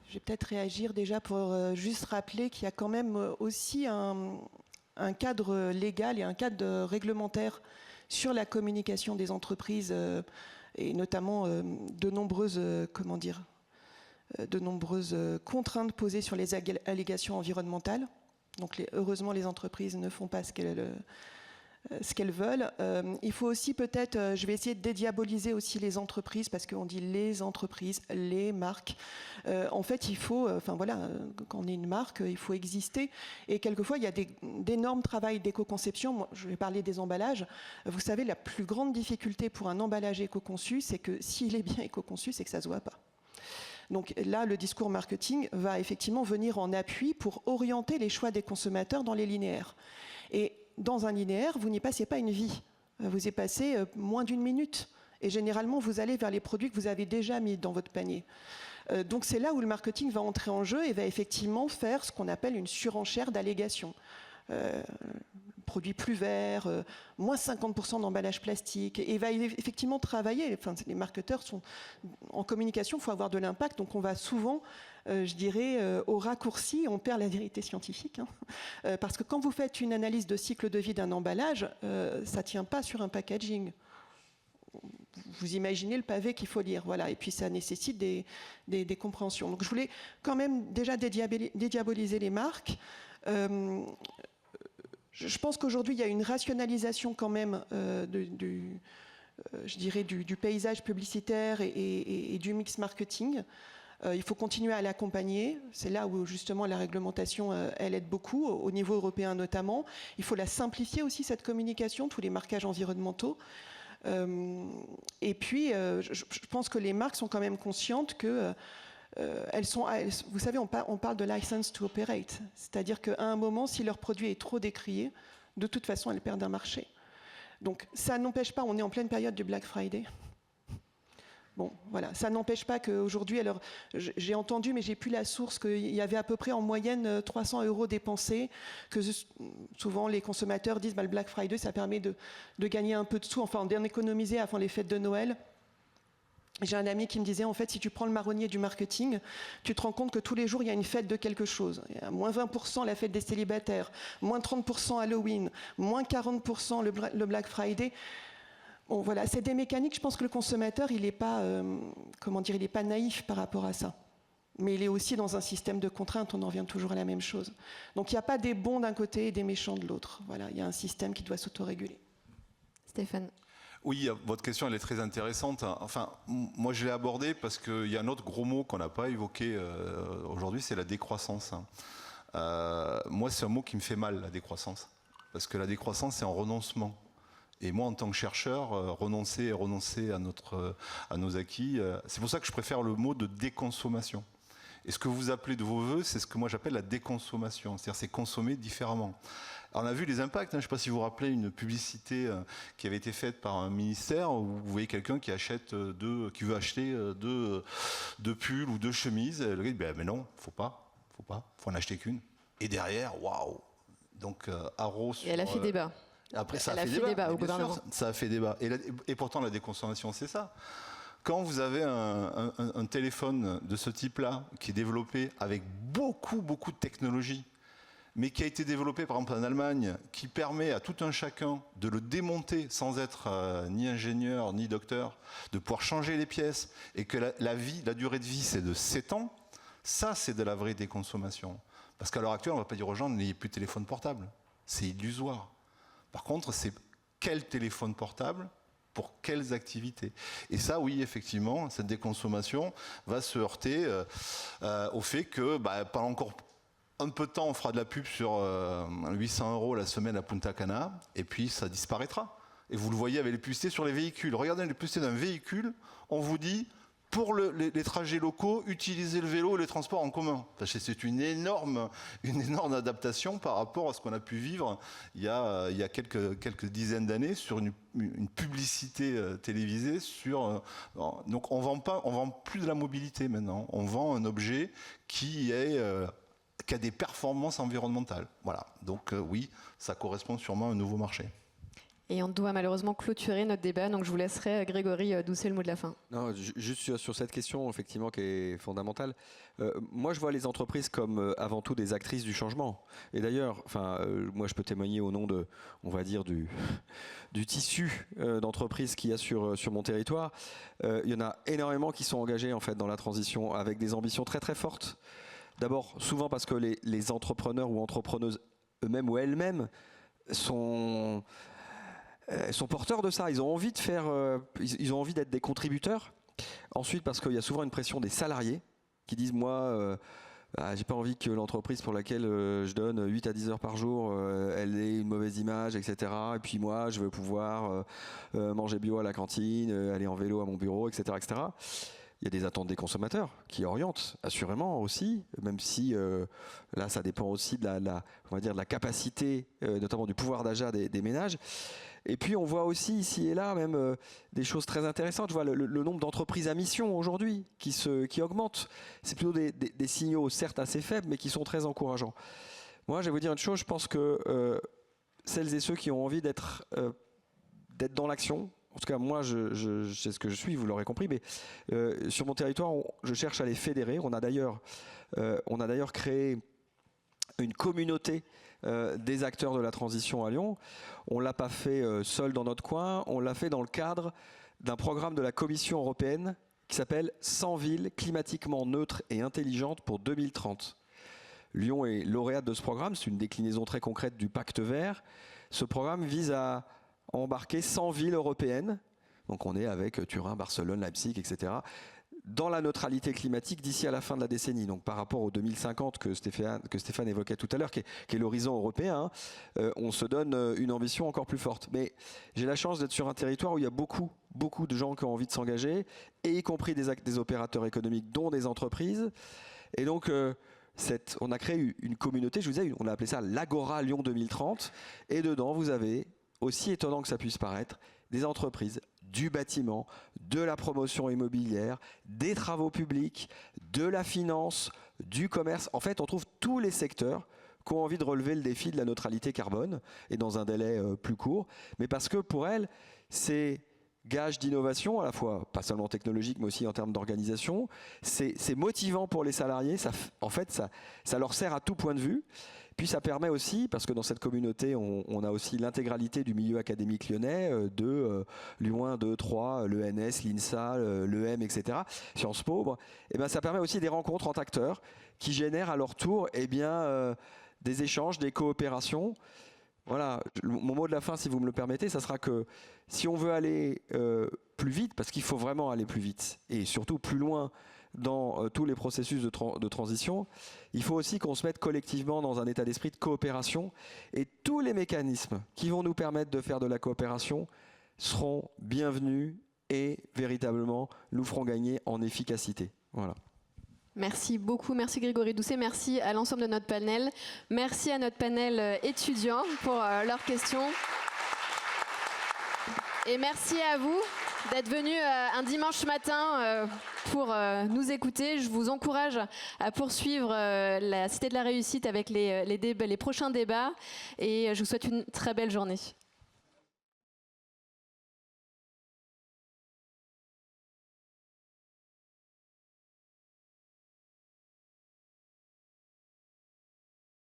Je vais peut-être réagir déjà pour juste rappeler qu'il y a quand même aussi un cadre légal et un cadre réglementaire sur la communication des entreprises et notamment de nombreuses contraintes posées sur les allégations environnementales. Donc heureusement, les entreprises ne font pas ce qu'elles veulent. Il faut aussi peut-être, je vais essayer de dédiaboliser aussi les entreprises, parce qu'on dit les entreprises, les marques. En fait, il faut, quand on est une marque, il faut exister. Et quelquefois, il y a d'énormes travaux d'éco-conception. Moi, je vais parler des emballages. Vous savez, la plus grande difficulté pour un emballage éco-conçu, c'est que s'il est bien éco-conçu, c'est que ça ne se voit pas. Donc là, le discours marketing va effectivement venir en appui pour orienter les choix des consommateurs dans les linéaires. Et dans un linéaire, vous n'y passez pas une vie. Vous y passez moins d'une minute. Et généralement, vous allez vers les produits que vous avez déjà mis dans votre panier. Donc c'est là où le marketing va entrer en jeu et va effectivement faire ce qu'on appelle une surenchère d'allégations. Produits plus verts, moins 50% d'emballage plastique, et va effectivement travailler. Enfin, les marketeurs sont en communication, il faut avoir de l'impact, donc on va souvent, je dirais, au raccourci, on perd la vérité scientifique, hein. Parce que quand vous faites une analyse de cycle de vie d'un emballage, ça ne tient pas sur un packaging. Vous imaginez le pavé qu'il faut lire, voilà. Et puis ça nécessite des compréhensions. Donc je voulais quand même déjà dédiaboliser les marques. Je pense qu'aujourd'hui, il y a une rationalisation quand même je dirais du paysage publicitaire et du mix marketing. Il faut continuer à l'accompagner. C'est là où justement la réglementation, elle aide beaucoup, au niveau européen notamment. Il faut la simplifier aussi, cette communication, tous les marquages environnementaux. Et puis, je pense que les marques sont quand même conscientes que vous savez, on parle de license to operate, c'est-à-dire qu'à un moment, si leur produit est trop décrié, de toute façon, elles perdent un marché. Donc, ça n'empêche pas, on est en pleine période du Black Friday. Bon, voilà, ça n'empêche pas qu'aujourd'hui, alors, j'ai entendu, mais j'ai plus la source, qu'il y avait à peu près en moyenne 300 € dépensés, que souvent les consommateurs disent, le Black Friday, ça permet de gagner un peu de sous, enfin, d'en économiser avant les fêtes de Noël. J'ai un ami qui me disait, en fait, si tu prends le marronnier du marketing, tu te rends compte que tous les jours, il y a une fête de quelque chose. Il y a moins 20% la fête des célibataires, moins 30% Halloween, moins 40% le Black Friday. Bon, voilà, c'est des mécaniques. Je pense que le consommateur, il n'est pas, il n'est pas naïf par rapport à ça. Mais il est aussi dans un système de contraintes, on en revient toujours à la même chose. Donc il n'y a pas des bons d'un côté et des méchants de l'autre. Voilà, il y a un système qui doit s'autoréguler. Stéphane. Oui, votre question, elle est très intéressante. Enfin, moi, je l'ai abordée parce qu'il y a un autre gros mot qu'on n'a pas évoqué aujourd'hui, c'est la décroissance. Moi, c'est un mot qui me fait mal, la décroissance. Parce que la décroissance, c'est un renoncement. Et moi, en tant que chercheur, renoncer à nos acquis, c'est pour ça que je préfère le mot de déconsommation. Et ce que vous appelez de vos voeux, c'est ce que moi j'appelle la déconsommation. C'est-à-dire, c'est consommer différemment. Alors, on a vu les impacts. Je ne sais pas si vous vous rappelez une publicité qui avait été faite par un ministère où vous voyez quelqu'un qui veut acheter deux pulls ou 2 chemises. Le gars dit mais non, faut pas, faut en acheter qu'une. Et derrière, waouh. Donc Arros. Et elle a fait débat. Après, ça a fait débat au gouvernement. Ça a fait débat. Et pourtant, la déconsommation, c'est ça. Quand vous avez un téléphone de ce type-là qui est développé avec beaucoup de technologie, mais qui a été développé par exemple en Allemagne, qui permet à tout un chacun de le démonter sans être ni ingénieur ni docteur, de pouvoir changer les pièces, et que la durée de vie c'est de 7 ans, ça c'est de la vraie déconsommation. Parce qu'à l'heure actuelle, on ne va pas dire aux gens n'ayez plus de téléphone portable. C'est illusoire. Par contre, c'est quel téléphone portable pour quelles activités. Et ça, oui, effectivement, cette déconsommation va se heurter au fait que pendant encore un peu de temps, on fera de la pub sur 800 € la semaine à Punta Cana, et puis ça disparaîtra. Et vous le voyez avec les publicités sur les véhicules. Regardez les publicités d'un véhicule, on vous dit, pour les trajets locaux, utilisez le vélo et les transports en commun. C'est une énorme adaptation par rapport à ce qu'on a pu vivre il y a quelques dizaines d'années sur une publicité télévisée. Donc on vend plus de la mobilité maintenant. On vend un objet qui a des performances environnementales. Voilà. Donc oui, ça correspond sûrement à un nouveau marché. Et on doit malheureusement clôturer notre débat, donc je vous laisserai, Grégory, dousser le mot de la fin. Non, juste sur cette question, effectivement, qui est fondamentale. Moi, je vois les entreprises comme avant tout des actrices du changement. Et d'ailleurs, moi, je peux témoigner au nom de, on va dire, du tissu d'entreprises qu'il y a sur mon territoire. Il y en a énormément qui sont engagés en fait dans la transition avec des ambitions très très fortes. D'abord, souvent parce que les entrepreneurs ou entrepreneuses eux-mêmes ou elles-mêmes sont porteurs de ça. Ils ont envie de ils ont envie d'être des contributeurs. Ensuite, parce qu'il y a souvent une pression des salariés qui disent moi, j'ai pas envie que l'entreprise pour laquelle je donne 8 à 10 heures par jour, elle ait une mauvaise image, etc. Et puis moi, je veux pouvoir manger bio à la cantine, aller en vélo à mon bureau, etc., etc. Il y a des attentes des consommateurs qui orientent assurément aussi, même si là ça dépend aussi de la capacité, notamment du pouvoir d'achat des ménages. Et puis on voit aussi ici et là même des choses très intéressantes. Je vois le nombre d'entreprises à mission aujourd'hui qui augmente. C'est plutôt des signaux certes assez faibles, mais qui sont très encourageants. Moi, je vais vous dire une chose, je pense que celles et ceux qui ont envie d'être dans l'action, en tout cas moi je sais ce que je suis, vous l'aurez compris, mais sur mon territoire, je cherche à les fédérer. On a d'ailleurs créé une communauté des acteurs de la transition à Lyon. On ne l'a pas fait seul dans notre coin, on l'a fait dans le cadre d'un programme de la Commission européenne qui s'appelle 100 villes climatiquement neutres et intelligentes pour 2030. Lyon est lauréate de ce programme, c'est une déclinaison très concrète du Pacte Vert. Ce programme vise à embarquer 100 villes européennes, donc on est avec Turin, Barcelone, Leipzig, etc., dans la neutralité climatique d'ici à la fin de la décennie. Donc par rapport au 2050 que Stéphane évoquait tout à l'heure, qui est l'horizon européen, on se donne une ambition encore plus forte. Mais j'ai la chance d'être sur un territoire où il y a beaucoup de gens qui ont envie de s'engager, et y compris des opérateurs économiques, dont des entreprises. Et donc on a créé une communauté, je vous disais, on a appelé ça l'Agora Lyon 2030, et dedans vous avez, aussi étonnant que ça puisse paraître, des entreprises, du bâtiment, de la promotion immobilière, des travaux publics, de la finance, du commerce. En fait, on trouve tous les secteurs qui ont envie de relever le défi de la neutralité carbone, et dans un délai plus court, mais parce que pour elles, c'est gage d'innovation, à la fois pas seulement technologique, mais aussi en termes d'organisation. C'est motivant pour les salariés, en fait, ça leur sert à tout point de vue. Puis ça permet aussi, parce que dans cette communauté, on a aussi l'intégralité du milieu académique lyonnais, de Lyon 1, 2, 3, l'ENS, l'INSA, l'EM, etc., Sciences Po, et ben ça permet aussi des rencontres entre acteurs qui génèrent à leur tour des échanges, des coopérations. Voilà, mon mot de la fin, si vous me le permettez, ça sera que si on veut aller plus vite, parce qu'il faut vraiment aller plus vite, et surtout plus loin dans tous les processus de transition, il faut aussi qu'on se mette collectivement dans un état d'esprit de coopération, et tous les mécanismes qui vont nous permettre de faire de la coopération seront bienvenus et véritablement nous feront gagner en efficacité. Voilà. Merci beaucoup, merci Grégory Doucet, merci à l'ensemble de notre panel, merci à notre panel étudiant pour leurs questions. Et merci à vous d'être venus un dimanche matin pour nous écouter. Je vous encourage à poursuivre la Cité de la Réussite avec les prochains débats, et je vous souhaite une très belle journée.